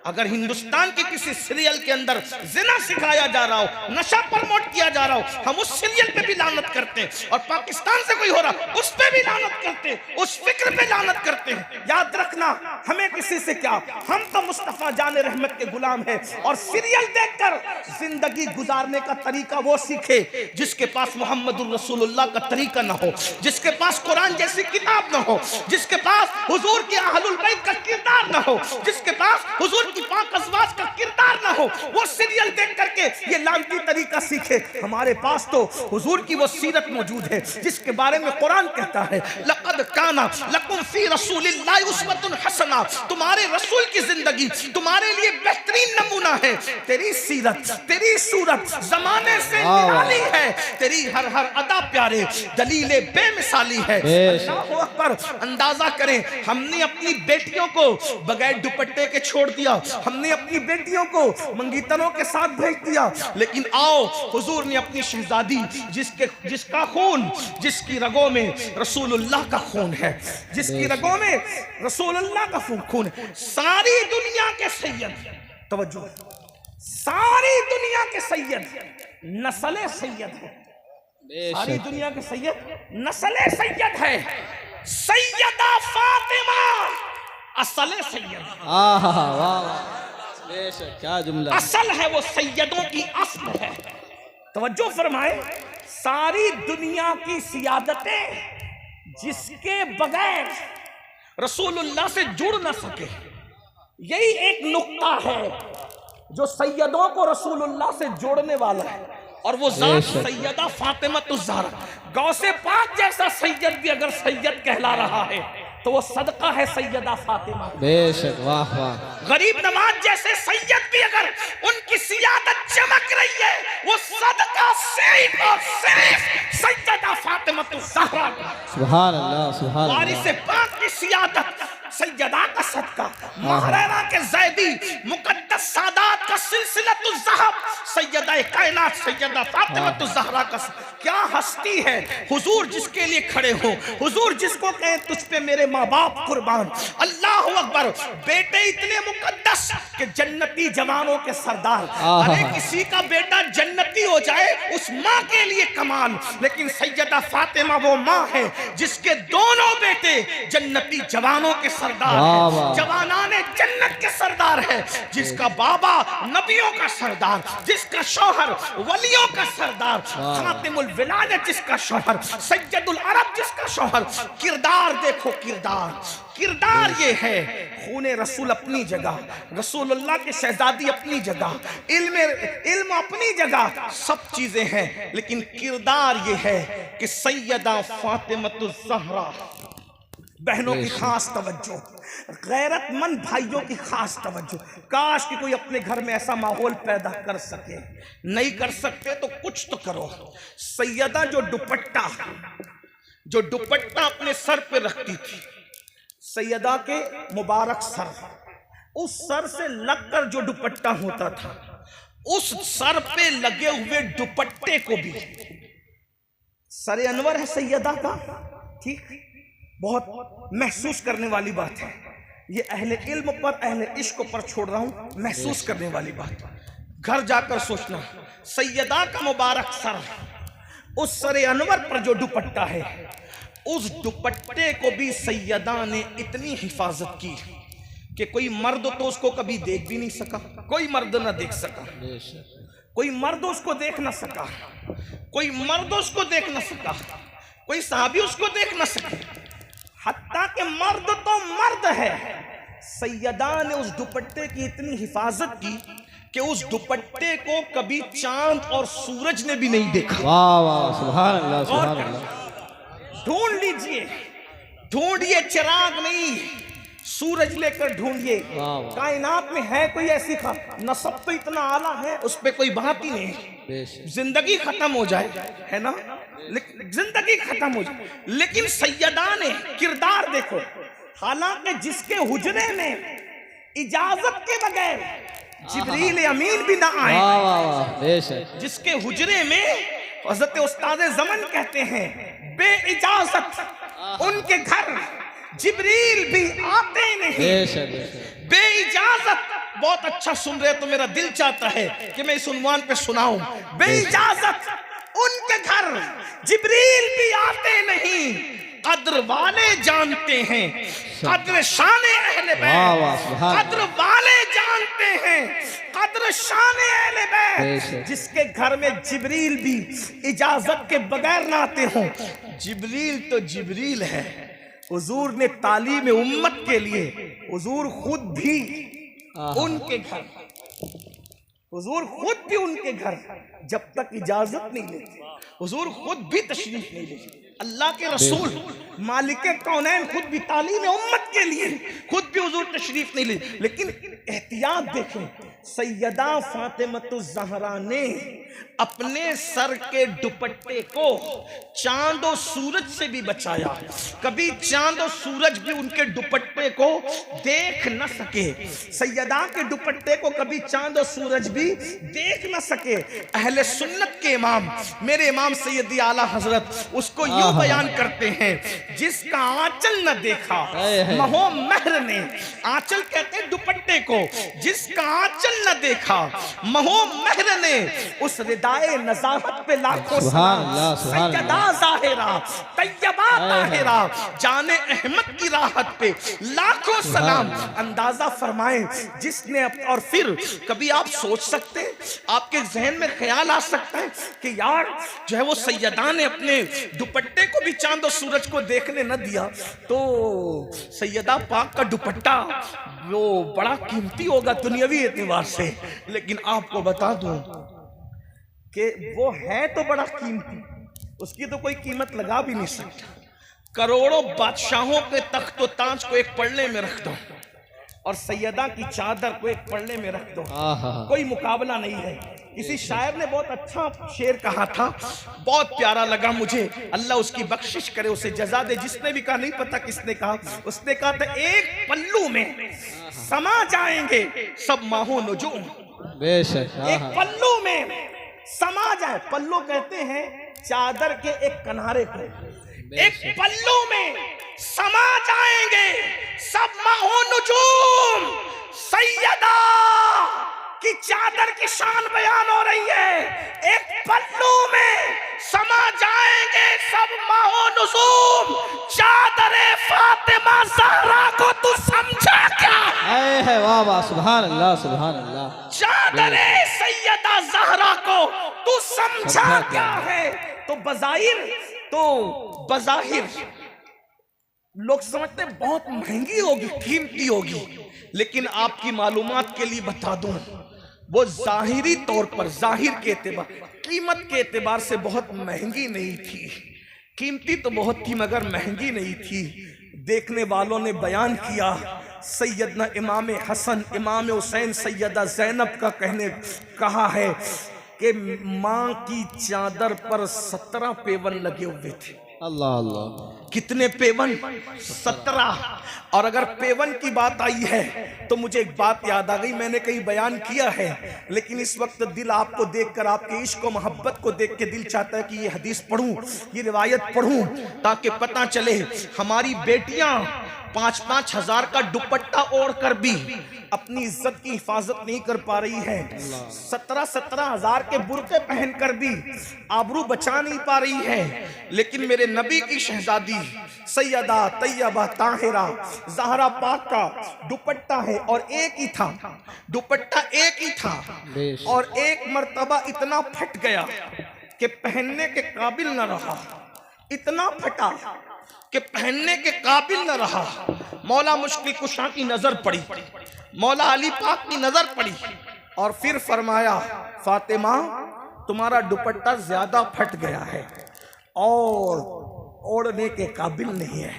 अगर हिंदुस्तान के किसी सीरियल के अंदर जिना सिखाया जा रहा हो, नशा प्रमोट किया जा रहा हो, हम उस सीरियल पे भी लानत करते हैं। और पाकिस्तान से कोई हो रहा उस पे भी लानत करते हैं, उस फिक्र पे लानत करते हैं। याद रखना, हमें किसी से क्या, हम तो मुस्तफा जाने रहमत के गुलाम हैं। और सीरियल देखकर जिंदगी गुजारने का तरीका वो सीखे जिसके पास मोहम्मदुर रसूलुल्लाह का तरीका ना हो, जिसके पास कुरान जैसी किताब ना हो, जिसके पास हुजूर के अहलुल बैत का किरदार ना हो, जिसके पास हुजूर की पाक अज़वाज का किरदार ना हो, वो सीरियल देख करके ये लानती तरीका सीखे। हमारे पास तो हुजूर की वो सीरत मौजूद है जिसके बारे में कुरान कहता है, लक़द काना लकुम फी रसूलिल्लाहि उस्वतुन हसना। तुम्हारे रसूल की जिंदगी तुम्हारे लिए बेहतरीन नमूना है। तेरी सीरत, तेरी सूरत जमाने से निराली है, तेरी हर हर अदा प्यारे, दलीले बेमिसाली है। अल्लाहु अकबर। अंदाजा करें, हमने अपनी बेटियों को बगैर दुपट्टे के छोड़ दिया, हमने अपनी बेटियों को मंगीतरों के साथ भेज दिया, लेकिन आओ हुजूर ने अपनी शहजादी, जिसका खून, जिसकी रगों में रसूलुल्लाह का खून है, जिसकी रगों में रसूलुल्लाह का खून है, सारी दुनिया के सैयद, तवज्जो, सारी दुनिया के सैयद नस्ल सैयद है, सारी दुनिया के सैयद नस्ल सैयद है। सैयदा फातिमा असल सैयद, क्या जुमला, असल है, वो सैयदों की असल है। तवज्जो फरमाए, सारी दुनिया की सियादतें जिसके बगैर रसूलुल्लाह से जुड़ ना सके, यही एक नुक्ता है जो सैयदों को रसूलुल्लाह से जोड़ने वाला है। और वो जात सैयदा फातिमा ज़हरा, गौसे पाक जैसा सैयद भी अगर सैयद कहला रहा है तो वो सदका है सैयदा फातिमा। बेशक, वाह वाह। गरीब नवाज जैसे सैयद भी अगर उनकी सियादत चमक रही है, वो सदका सिर्फ और सिर्फ सैयदा फातिमा ज़हरा, सुभान अल्लाह, सुभान वारिस अल्लाह। पाक की सियादत, सैयदा का सदका, महराना के ज़ैदी, मुकद्दस सादात का सिलसिलतुल ज़हब, सैयदा कायनात सैयदा फातिमा ज़हरा का। क्या हस्ती है हुजूर जिसके लिए खड़े हो, हुजूर जिसको कहें तुझ पे मेरे माँ बाप कुर्बान। अल्लाह अकबर। बेटे इतने मुकद्दस कि जन्नती जवानों के सरदार। अरे किसी का बेटा जन्नती हो जाए उस माँ के लिए कमाल, लेकिन सैयदा फातिमा वो माँ है जिसके दोनों बेटे जन्नती जवानों के सरदार है, जवानाने जन्नत के सरदार है, जिसका बाबा नबियों का सरदार, जिसका शौहर वलियों का सरदार, खातिमुल विलायत जिसका शौहर, सैयदुल अरब जिसका शौहर। किरदार देखो, किरदार ये है। खूने रसूल अपनी जगह, रसूलुल्लाह की शहजादी अपनी जगह, इल्म अपनी जगह, सब चीजें हैं, लेकिन किरदार ये है कि सैयदा फातिमतुज़ ज़हरा, बहनों की खास तवज्जो, गैरतमंद भाइयों की खास तवज्जो। काश कि कोई अपने घर में ऐसा माहौल पैदा कर सके। नहीं कर सकते तो कुछ तो करो। सैयदा जो दुपट्टा अपने सर पे रखती थी, सैयदा के मुबारक सर, उस सर से लगकर जो दुपट्टा होता था, उस सर पे लगे हुए दुपट्टे को भी, सरे अनवर है सैयदा का, ठीक, बहुत महसूस करने वाली बात है ये। अहले इल्म पर, अहले इश्क पर छोड़ रहा हूं, महसूस करने वाली बात। घर जाकर सोचना, सैयदा का मुबारक सर, उस सरे अनवर पर जो दुपट्टा है, उस दुपट्टे को भी सैयदा ने इतनी हिफाजत की कि कोई मर्द तो उसको कभी देख भी नहीं सका, कोई मर्द ना देख सका, कोई मर्द उसको देख ना सका, कोई मर्द उसको देख ना सका, कोई साहबी उसको देख ना सके। हत्ता के मर्द तो मर्द है, सैयदा ने उस दुपट्टे की इतनी हिफाजत की कि उस दुपट्टे को कभी चांद और सूरज ने भी नहीं देखा। वाह वाह, सुभान अल्लाह, सुभान अल्लाह। ढूंढ लीजिए, ढूंढिए, चिराग नहीं सूरज लेकर ढूंढिए। कायनात में है कोई ऐसी नसब तो इतना आला है, उस पर कोई बात ही नहीं। जिंदगी खत्म हो जाए, है ना, जिंदगी खत्म हो जाए, लेकिन सैयदा ने किरदार देखो। हालांकि जिसके हुजरे में इजाजत के बगैर जिब्रील अमीन भी ना आए, जिसके हुजरे में हज़रत उस्ताद ज़मन कहते हैं बे इजाजत उनके घर जिब्रील भी आते नहीं, बे इजाजत। बहुत अच्छा सुन रहे तो मेरा दिल चाहता है कि मैं इस उन्वान पे सुनाऊं। बे इजाजत उनके घर जिब्रील भी आते नहीं, कद्र वाले जानते हैं, कद्र शाने अहले बैत, कद्र वाले जानते हैं, कद्र शाने अहले बैत। जिसके घर में जिब्रील भी इजाजत के बगैर ना आते हों। जिब्रील तो जिब्रील है। हुजूर ने तालीम उम्मत के लिए, हुजूर खुद भी उनके घर, हुजूर खुद भी उनके घर जब तक इजाजत नहीं लेते, हुजूर खुद भी तशरीफ नहीं लेते। अल्लाह के रसूल मालिक कौनैन खुद भी तालीम उम्मत के लिए खुद भी हुजूर तशरीफ नहीं ले। लेकिन एहतियात देखें, सैयदा फातिमतुज़ ज़हरा ने अपने सर के दुपट्टे को चांद और सूरज से भी बचाया। कभी चांद और सूरज भी उनके दुपट्टे को देख न सके, सैयदा के दुपट्टे को कभी चांद और सूरज भी देख न सके। अहले सुन्नत के इमाम, मेरे इमाम सैयदी आला हजरत उसको यूं बयान करते हैं, जिसका आंचल न देखा महो महर ने, आंचल कहते हैं दुपट्टे को, जिसका आंचल न देखा महो महर ने, उस रिदाए नज़ाहत पे लाखों सलाम। सैयदा ज़ाहिरा तैयबा ताहिरा जाने अहमद की राहत पे लाखों सलाम। अंदाजा फरमाएं जिसने, और फिर कभी आप सोच सकते हैं, आपके जहन में ख्याल आ सकता है कि यार जो है वो सैयदा ने अपने दुपट्टे को भी चांद और सूरज को देखने न दिया, तो सैयदा पाक का दुपट्टा वो बड़ा कीमती होगा दुनियावी एतबार से। लेकिन आपको बता दूं कि वो है तो बड़ा कीमती, उसकी तो कोई कीमत लगा भी नहीं सकता। करोड़ों बादशाहों के तख्त व ताज को एक पलड़े में रख दो, और सैयदा की चादर को एक पल्ले में रख दो, आहा। कोई मुकाबला नहीं है। किसी शायर ने बहुत अच्छा शेर कहा था, बहुत प्यारा लगा मुझे, अल्लाह उसकी बख्शिश करे, उसे जजा दे। जिसने भी कहा, नहीं पता किसने कहा, उसने कहा था एक पल्लू में समा जाएंगे सब माहो नुजूम। बेशक। एक पल्लू में समा जाए, पल्लू कहते हैं चादर के एक किनारे को, एक पल्लू में समा जाएंगे सब माहो नुजूम। सैयदा की चादर की शान बयान हो रही है, एक पल्लू में समा जाएंगे सब माहो नुजूम। चादरे फातिमा ज़हरा को तू समझा क्या? है वाह वाह, सुभान अल्लाह, सुभान अल्लाह। चादरे सैयदा ज़हरा को तू समझा क्या है? तो बज़ाहिर लोग समझते बहुत महंगी होगी, कीमती होगी, लेकिन आपकी मालूमात के लिए बता दूं, वो जाहिरी तौर पर, जाहिर के एतबार, कीमत के एतबार से बहुत महंगी नहीं थी। कीमती तो बहुत थी मगर महंगी नहीं थी। देखने वालों ने बयान किया, सैयदना इमाम हसन, इमाम हुसैन, सैयदा ज़ैनब का कहा है कि माँ की चादर पर 17 पेवन लगे हुए थे। अल्लाह अल्लाह। कितने पेवन? 17। और अगर पेवन की बात आई है तो मुझे एक बात याद आ गई, मैंने कहीं बयान किया है, लेकिन इस वक्त दिल आपको देखकर, आपके इश्क और मोहब्बत को देख के दिल चाहता है कि ये हदीस पढ़ूं, ये रिवायत पढ़ूं, ताकि पता चले हमारी बेटियां 5-5 हजार का दुपट्टा ओढ़ कर भी अपनी इज्जत की हिफाजत नहीं कर पा रही है। 17-17 हजार के बुर्के पहनकर भी आबरू बचा नहीं पा रही है। लेकिन मेरे नबी की शहजादी सैयदा तैयबा ताहिरा ज़हरा पाक का दुपट्टा है, और एक ही था, दुपट्टा एक ही था, और एक मर्तबा इतना फट गया कि पहनने के काबिल न रहा। इतना फटा कि पहनने के काबिल न रहा। मौला मुश्किल कुशा की नजर पड़ी, मौला अली पाक की नजर पड़ी, और फिर फरमाया, फातिमा तुम्हारा दुपट्टा ज्यादा फट गया है और ओढ़ने के काबिल नहीं है।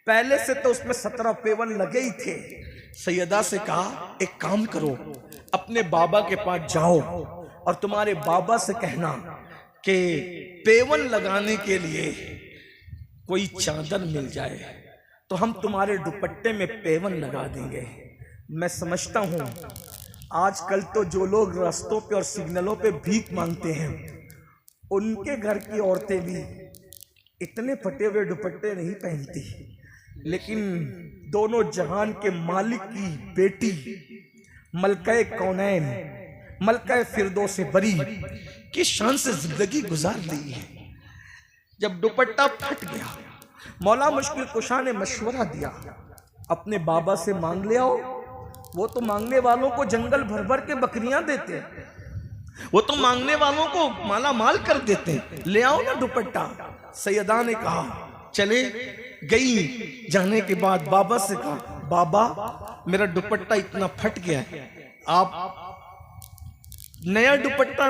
पहले से तो उसमें 17 पेवन लगे ही थे। सैयदा से कहा, एक काम करो, अपने बाबा के पास जाओ और तुम्हारे बाबा से कहना कि पेवन लगाने के लिए कोई चादर मिल जाए तो हम तुम्हारे दुपट्टे में पेवन लगा देंगे। मैं समझता हूँ आजकल तो जो लोग रास्तों पे और सिग्नलों पे भीख मांगते हैं, उनके घर की औरतें भी इतने फटे हुए दुपट्टे नहीं पहनती, लेकिन दोनों जहान के मालिक की बेटी मलका कौनैन, मलका फिरदौस बरी की शान से जिंदगी गुजार दी है। जब दुपट्टा फट गया, मौला मुश्किल कुशा ने मशवरा दिया, अपने बाबा से मांग ले आओ। वो तो मांगने वालों को जंगल भर भर के बकरियां देते हैं, वो तो मांगने वालों को माला माल कर देते हैं, ले आओ ना दुपट्टा। सैयदा ने कहा, चले गई। जाने के बाद बाबा से कहा, बाबा मेरा दुपट्टा इतना फट गया है, आप नया दुपट्टा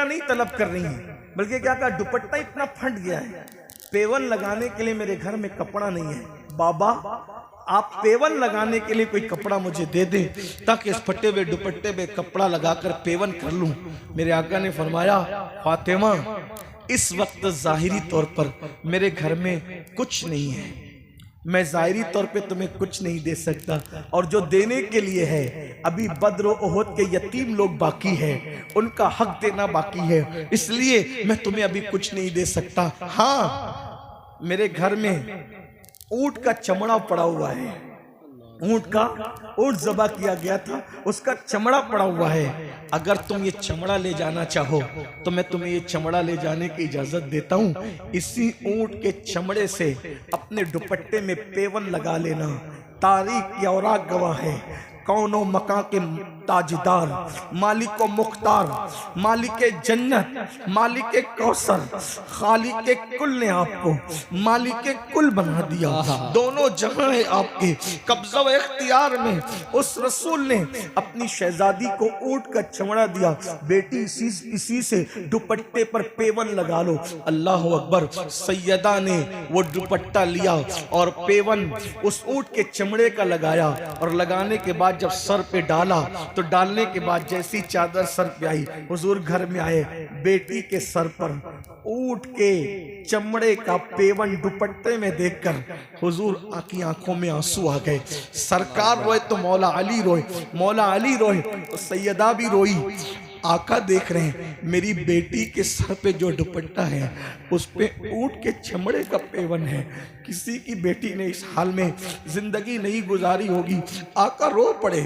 नहीं तलब कर रही हैं, बल्कि क्या कहा, दुपट्टा इतना फट गया है, पेवन लगाने के लिए मेरे घर में कपड़ा नहीं है। बाबा आप पेवन लगाने के लिए कोई कपड़ा मुझे दे दें ताकि इस फटे हुए दुपट्टे पे कपड़ा लगाकर पेवन कर लूं। मेरे आका ने फरमाया, फातिमा इस वक्त जाहिरी तौर पर मेरे घर में कुछ नहीं है, मैं जाहिरी तौर पे तुम्हें कुछ नहीं दे सकता, और जो देने के लिए है अभी बद्र और ओहद के यतीम लोग बाकी हैं, उनका हक देना बाकी है, इसलिए मैं तुम्हें अभी कुछ नहीं दे सकता। हाँ, मेरे घर में ऊंट का चमड़ा पड़ा हुआ है, ऊंट ज़बा किया गया था, उसका चमड़ा पड़ा हुआ है। अगर तुम ये चमड़ा ले जाना चाहो तो मैं तुम्हें ये चमड़ा ले जाने की इजाजत देता हूँ। इसी ऊंट के चमड़े से अपने दुपट्टे में पेवन लगा लेना। तारीख की औराक गवाह है, कौनो मका के ताजदार, मालिक मुख्तार, मालिक जन्नत, मालिक कौसर, खालिक कुल ने आपको मालिक कुल बना दिया। दोनों जहां है आपके कब्जा व इख्तियार में। उस रसूल ने अपनी शहजादी को ऊंट का चमड़ा दिया, बेटी इसी से दुपट्टे पर पेवन लगा लो। अल्लाह अकबर। सैयदा ने वो दुपट्टा लिया और पेवन उस ऊंट के चमड़े का लगाया, और लगाने के बाद जब सर पे डाला तो डालने के बाद जैसी चादर सर पे आई, हुजूर घर में आए, बेटी के सर पर ऊंट के चमड़े का पेवन दुपट्टे में देखकर हुजूर की आंखों में आंसू आ गए। सरकार रोए तो मौला अली रोए, मौला अली रोए तो सैयदा भी रोई। आका देख रहे हैं मेरी बेटी के सर पे जो दुपट्टा है उस पे ऊंट के चमड़े का पेवन है। किसी की बेटी ने इस हाल में जिंदगी नहीं गुजारी होगी। आका रो पड़े,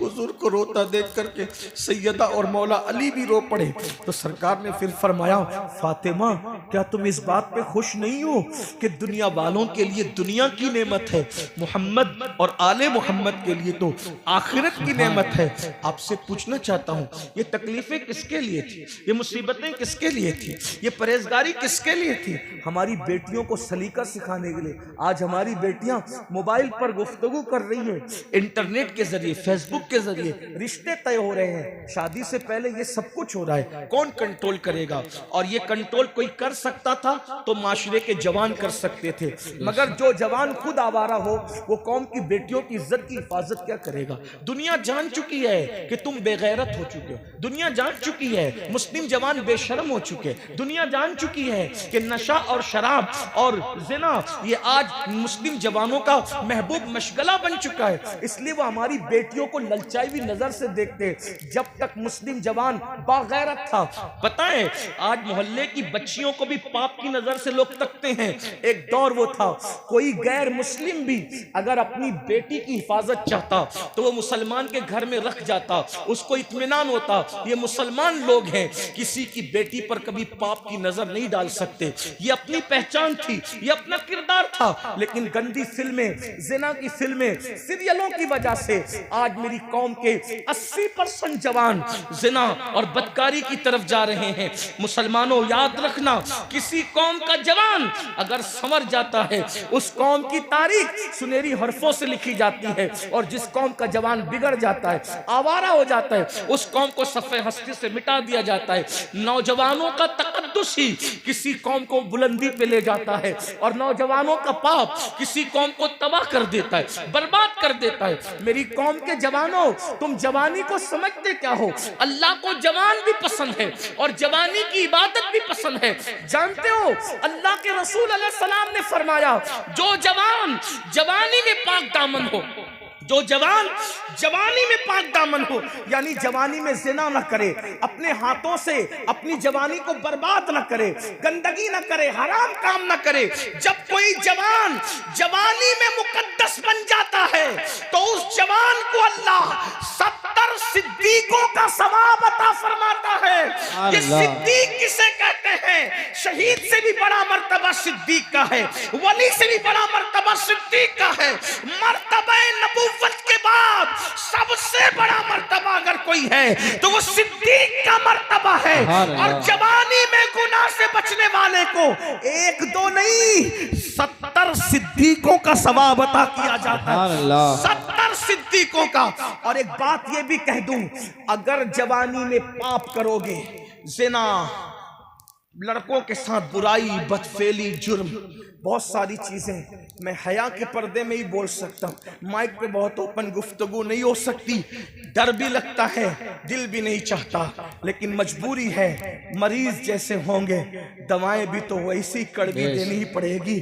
हुजूर को रोता देख करके सैयदा और मौला अली भी रो पड़े। तो सरकार ने फिर फरमाया, फातिमा क्या तुम इस बात पे खुश नहीं हो कि दुनिया वालों के लिए दुनिया की नेमत है, मोहम्मद और आले मोहम्मद के लिए तो आखिरत की नेमत है। आपसे पूछना चाहता हूँ, ये तकलीफें किसके लिए थी, ये मुसीबतें किसके लिए थी, ये परहेजगारी किसके लिए थी? हमारी बेटियों को सलीका सिखाने के लिए। आज हमारी बेटियां मोबाइल पर गुफ्तगू कर रही है, इंटरनेट के जरिए, फेसबुक के जरिए रिश्ते तय हो रहे हैं। शादी से पहले ये सब कुछ हो रहा है, कौन कंट्रोल करेगा? और ये कंट्रोल कोई कर सकता था तो माशरे के जवान कर सकते थे, मगर जो जवान खुद आवारा हो वो कौम की बेटियों की इज्जत की हिफाजत क्या करेगा? दुनिया जान चुकी है कि तुम बेगैरत हो चुके हो, दुनिया जान चुकी है मुस्लिम जवान बेशर्म हो चुके, दुनिया जान चुकी है कि नशा और शराब और जिना ये आज मुस्लिम जवानों का महबूब मशगला बन चुका है। इसलिए वो हमारी बेटियों को ललचाई हुई नजर से देखते। जब तक मुस्लिम जवान बागैरत था, पता है आज मोहल्ले की बच्चियों को भी पाप की नजर से लोग तकते हैं। एक दौर वो था, कोई गैर मुस्लिम भी अगर अपनी बेटी की हिफाजत चाहता तो वो मुसलमान के घर में रख जाता, उसको इत्मीनान होता ये मुसलमान लोग हैं, किसी की बेटी पर कभी पाप की नजर नहीं डाल सकते। ये अपनी पहचान थी, ये अपना किरदार था। लेकिन गंदी फिल्में, जिना की फिल्में, सीरियलों की वजह से आज मेरी कौम के 80% जवान जिना और बदकारी की तरफ जा रहे हैं। मुसलमानों याद रखना, किसी कौम का जवान अगर संवर जाता है उस कौम की तारीख सुनहरी हरफों से लिखी जाती है, और जिस कौम का जवान बिगड़ जाता है, आवारा हो जाता है, उस कौम को सफ़े हस्ती से मिटा दिया जाता है। नौजवानों का तकद्दुस ही किसी कौम को बुलंदी पे ले जाता है, और नौजवानों का पाप किसी कौम को तबाह कर देता है, बर्बाद कर देता है। मेरी कौम के जवानों, तुम जवानी को समझते क्या हो? अल्लाह को जवान भी पसंद है और जवानी की इबादत भी पसंद है। जानते हो अल्लाह के रसूल अलैहि सलाम ने फरमाया, जो जवान जवानी में पाक दामन हो, जो जवान जवानी में पाक दामन हो, यानी जवानी में जिना न करे, अपने हाथों से अपनी जवानी को बर्बाद न करे, गंदगी न करे, हराम काम न करे। जब कोई जवान जवानी में मुकद्दस बन जाता है तो उस जवान को अल्लाह 70 सिद्दीकों का सवाब अता फरमाता है। ये सिद्दीक किसे कहते हैं? शहीद से भी बड़ा मर्तबा सिद्दीक का है, वली से भी बड़ा मर्तबा सिद्दीक का है। मर्तबा नबूवत के बाद सबसे बड़ा मर्तबा अगर कोई है तो वो सिद्दीक का मर्तबा है। और जवानी में गुनाह से बचने वाले को एक दो नहीं 70 सिद्दीकों का सवाब अता किया जाता है, 70 सिद्दीकों का। और एक बात ये भी कह दूं, अगर जवानी में पाप करोगे, जिना, लड़कों के साथ बुराई, बदफेली, जुर्म, बहुत सारी चीजें मैं हया के पर्दे में ही बोल सकता हूँ, माइक पे बहुत ओपन गुफ्तगू नहीं हो सकती, डर भी लगता है, दिल भी नहीं चाहता, लेकिन मजबूरी है। मरीज जैसे होंगे, दवाएं भी तो वैसी कड़वी देनी ही पड़ेगी।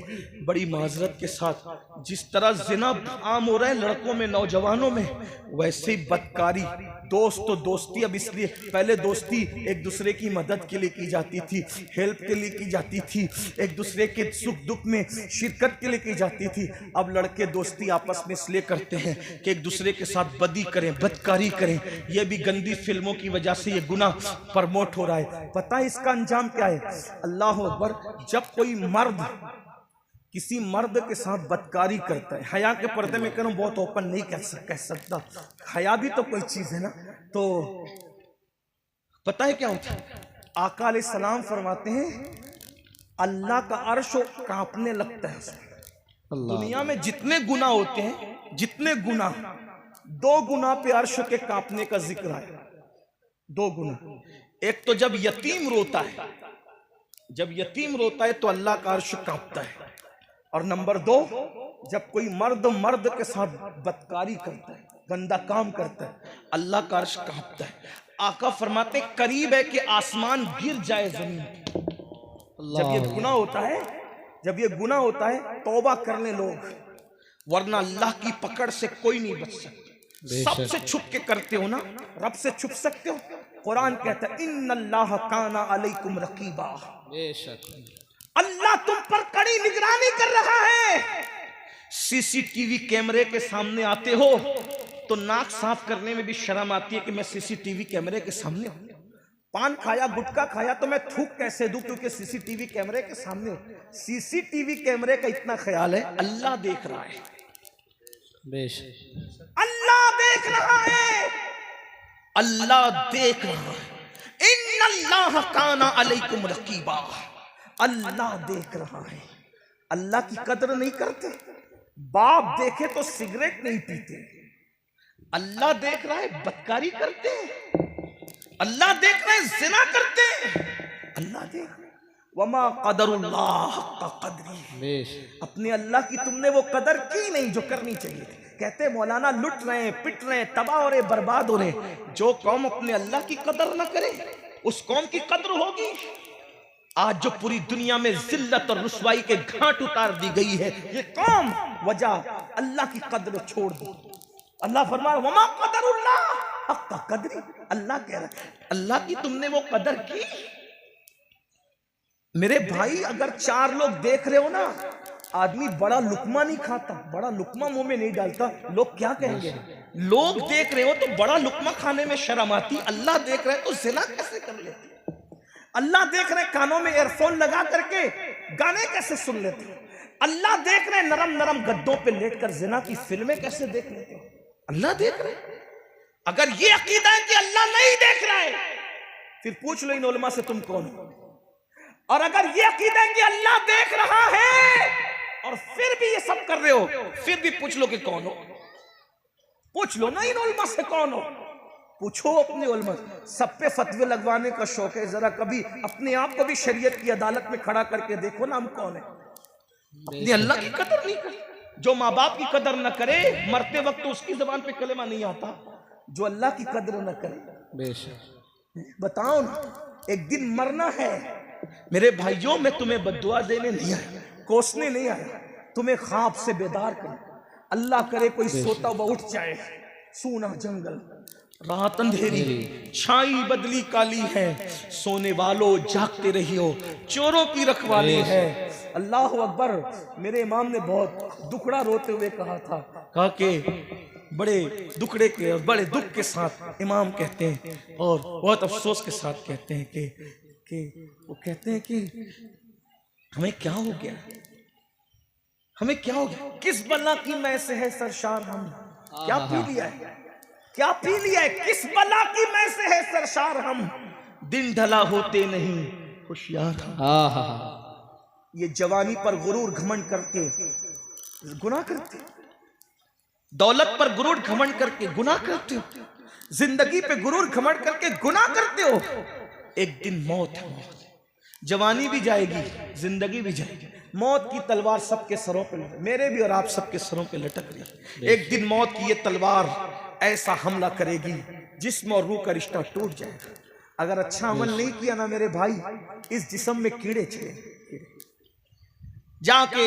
बड़ी माजरत के साथ जिस तरह जिना आम हो रहा है लड़कों में, नौजवानों में, वैसे ही बदकारी, दोस्त तो दोस्ती, अब इसलिए पहले दोस्ती एक दूसरे की मदद के लिए की जाती थी, हेल्प के लिए की जाती थी, एक दूसरे के सुख दुख में शिरकत के लिए की जाती थी। अब लड़के दोस्ती आपस में इसलिए करते हैं कि एक दूसरे के साथ बदी करें, बदकारी करें। यह भी गंदी फिल्मों की वजह से ये गुनाह प्रमोट हो रहा है। पता है इसका अंजाम क्या है? अल्लाह अकबर। जब कोई मर्द किसी मर्द के साथ बदकारी करता है, हया के पर्दे में करूं बहुत ओपन नहीं कह सकता, हया भी तो कोई चीज है ना, तो पता है क्या होता है? आका अलैहिस्सलाम फरमाते हैं अल्लाह का अर्श कांपने लगता है उसमें। दुनिया में जितने गुना होते हैं, जितने गुना, 2 गुना पे अर्श के कांपने का जिक्र है। 2 गुना। एक तो जब यतीम रोता है, जब यतीम रोता है तो अल्लाह का अर्श कांपता है, और नंबर 2 जब कोई मर्द के साथ बदकारी करता है, गंदा काम करता है, अल्लाह का अर्श कांपता है। आका फरमाते करीब है कि आसमान गिर जाए जमीन पे। जब ये गुनाह होता है, जब ये गुनाह होता है, तौबा कर ले लोग, वरना अल्लाह की पकड़ से कोई नहीं बच सकता। सबसे छुप के करते हो ना, रब से छुप सकते हो। कुरान कहता है इन्नल्लाह काना अलैकुम रकीबा, अल्लाह तुम पर कड़ी निगरानी कर रहा है। सीसीटीवी कैमरे के सामने आते हो तो नाक साफ करने में भी शर्म आती है कि मैं सीसीटीवी कैमरे के सामने हूं। पान खाया, गुटखा खाया तो मैं थूक कैसे दूं, क्योंकि सीसीटीवी कैमरे के सामने हूं। सीसीटीवी कैमरे का इतना ख्याल है, अल्लाह देख रहा है, अल्लाह देख रहा है, अल्लाह देख रहा है। इन्नल्लाह काना अलैकुम रकीबा, अल्लाह देख रहा है। अल्लाह की कदर नहीं करते। बाप देखे तो सिगरेट नहीं पीते, अल्लाह देख रहा है बदकारी करते हैं, अल्लाह देख रहे हैं जिना करते हैं, अल्लाह देख रहे। वमा कदरुल्लाह हक़्क़ क़द्रिही, अपने अल्लाह की तुमने वो कदर की नहीं जो करनी चाहिए थी। कहते मौलाना लुट रहे हैं, पिट रहे हैं, तबाह हो रहे, बर्बाद हो रहे। जो कौम अपने अल्लाह की कदर ना करे उस कौम की कदर होगी। आज जो पूरी दुनिया में जिल्लत और रुसवाई के घाट उतार दी गई है, ये कौम वजह अल्लाह की कदर छोड़ दी। अल्लाह फरमाया वमा कदरुल्लाह हक़्क़ क़द्रिही, अल्लाह कह रहा है अल्लाह की तुमने वो कदर की। मेरे भाई अगर 4 लोग देख रहे हो ना, आदमी बड़ा लुकमा नहीं खाता, बड़ा लुकमा मुंह में नहीं डालता, लोग क्या कहेंगे? लोग देख रहे हो तो बड़ा लुकमा खाने में शर्म आती, अल्लाह देख रहे हैं तो जिना कैसे कर लेते? अल्लाह देख रहे कानों में एयरफोन लगा करके गाने कैसे सुन लेते? अल्लाह देख रहे नरम नरम गद्दों पे लेटकर जिना की फिल्में कैसे देख लेते? अल्लाह देख रहे। अगर ये अकीदा है कि अल्लाह नहीं देख रहा है, फिर पूछ लो इन उलमा से तुम कौन हो। और अगर ये अकीदा है कि अल्लाह देख रहा है और फिर भी ये सब कर रहे हो, फिर भी पूछ लो कि कौन हो। पूछ लो ना इन उलमा से कौन हो, पूछो अपने उलमा। सब पे फतवे लगवाने का शौक है, जरा कभी अपने आप को भी शरीयत की अदालत में खड़ा करके देखो ना, हम कौन है। अपनी अल्लाह की कदर नहीं करी। जो माँ बाप की कदर न करे, मरते वक्त तो उसकी जबान पे कलेमा नहीं आता। जो अल्लाह की कदर न करे, बताओ ना, एक दिन मरना है। मेरे भाइयों, मैं तुम्हें बद्दुआ देने नहीं आया, कोसने नहीं आया, तुम्हें ख्वाब से बेदार कर। अल्लाह करे कोई सोता हुआ उठ जाए, सूना जंगल, रात अंधेरी, छाई बदली काली है, सोने वालों जागते रहियो, चोरों की रखवाली है। अल्लाह अकबर। मेरे इमाम ने बहुत दुखड़ा रोते हुए कहा था, कहा कि बड़े दुखड़े के और बड़े दुख के साथ इमाम कहते हैं और बहुत अफसोस के साथ कहते हैं कि वो कहते हैं कि हमें क्या हो गया, हमें क्या हो गया, किस बला की मैं से है सरशार हम, क्या पी लिया है, क्या पी लिया है, किस बला की मैं से है सरशार हम, दिन ढला होते नहीं होशियार हम। ये जवानी पर गुरूर घमंड करके गुनाह करते, दौलत पर गुरूर घमंड करके गुनाह करते हो, जिंदगी पे गुरूर घमंड करके गुनाह करते हो। एक दिन मौत है, मौत, जवानी भी जाएगी, जिंदगी भी जाएगी। मौत की तलवार सबके सरों पे, मेरे भी और आप सबके सरों पे लटक रही। एक दिन मौत की ये तलवार ऐसा हमला करेगी जिस्म और रूह का रिश्ता टूट जाएगा। अगर अच्छा अमल नहीं किया ना मेरे भाई, इस जिस्म में कीड़े चले। जाके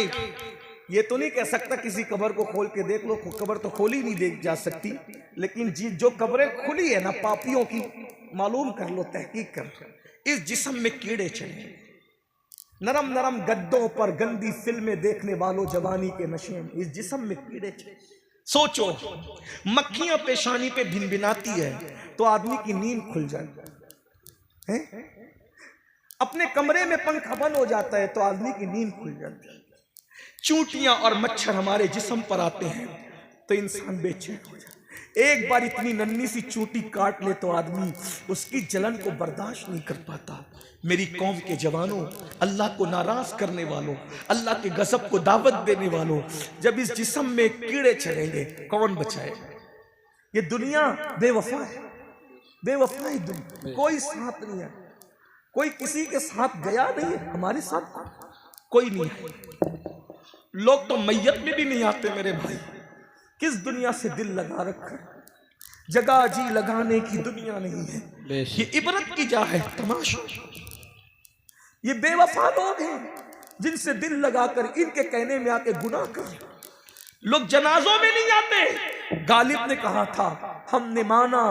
ये तो नहीं कह सकता किसी कब्र को खोल के देख लो, कब्र तो खोली नहीं देख जा सकती, लेकिन जो कब्रें खुली है ना पापियों की, मालूम कर लो, तहकीक कर, इस जिस्म में कीड़े चले। नरम नरम गद्दों पर गंदी फिल्में देखने वालों जवानी के नशे में, इस जिस्म में कीड़े चले। सोचो, मक्खियां पेशानी पे भिनभिनाती है तो आदमी की नींद खुल जाती है। अपने कमरे में पंखा बंद हो जाता है तो आदमी की नींद खुल जाती है। चूंटियां और मच्छर हमारे जिस्म पर आते हैं तो इंसान बेचैन हो जाए। एक बार इतनी नन्ही सी चूंटी काट ले तो आदमी उसकी जलन को बर्दाश्त नहीं कर पाता। मेरी कौम के जवानों, अल्लाह को नाराज करने वालों, अल्लाह के गजब को दावत देने वालों, जब इस जिस्म में कीड़े चढ़ेंगे कौन बचाए? ये दुनिया बेवफा है, बेवफा है दुनिया। कोई साथ नहीं है, कोई किसी के साथ गया नहीं है, हमारे साथ कोई नहीं है। लोग तो मैयत में भी नहीं आते मेरे भाई। किस दुनिया से दिल लगा रखा, जगह जी लगाने की दुनिया नहीं है। ये इबरत की जा है तमाशा। ये बेवफा लोग हैं जिनसे दिल लगाकर इनके कहने में आके गुनाह कर। लोग जनाजों में नहीं आते। गालिब ने कहा था हमने माना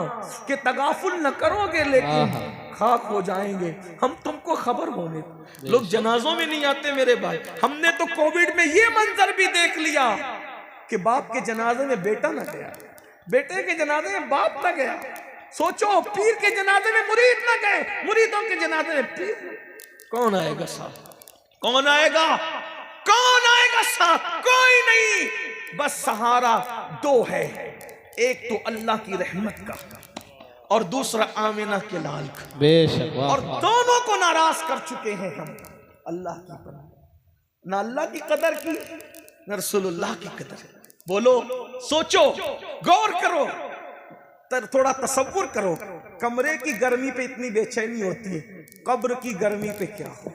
कि तगाफुल न करोगे लेकिन खाक हो जाएंगे हम तुमको खबर होने। लोग जनाजों में नहीं आते मेरे भाई। हमने तो कोविड में ये मंजर भी देख लिया कि बाप के जनाजे में बेटा न गया, बेटे के जनाजे में बाप न गया। सोचो पीर के जनाजे में मुरीद न गए, मुरीदों के जनाजे में पीर। कौन आएगा साथ? कौन आएगा? कौन आएगा साथ? कोई नहीं। बस सहारा दो है, एक तो अल्लाह की रहमत का और दूसरा आमिना के लाल का। बेशक। और दोनों को नाराज कर चुके हैं हम। अल्लाह की पनाह, ना अल्लाह की कदर की ना रसूलुल्लाह की कदर। बोलो, सोचो, गौर करो, थोड़ा तसव्वुर करो। कमरे की गर्मी पे इतनी बेचैनी होती है, कब्र की गर्मी पे क्या हो?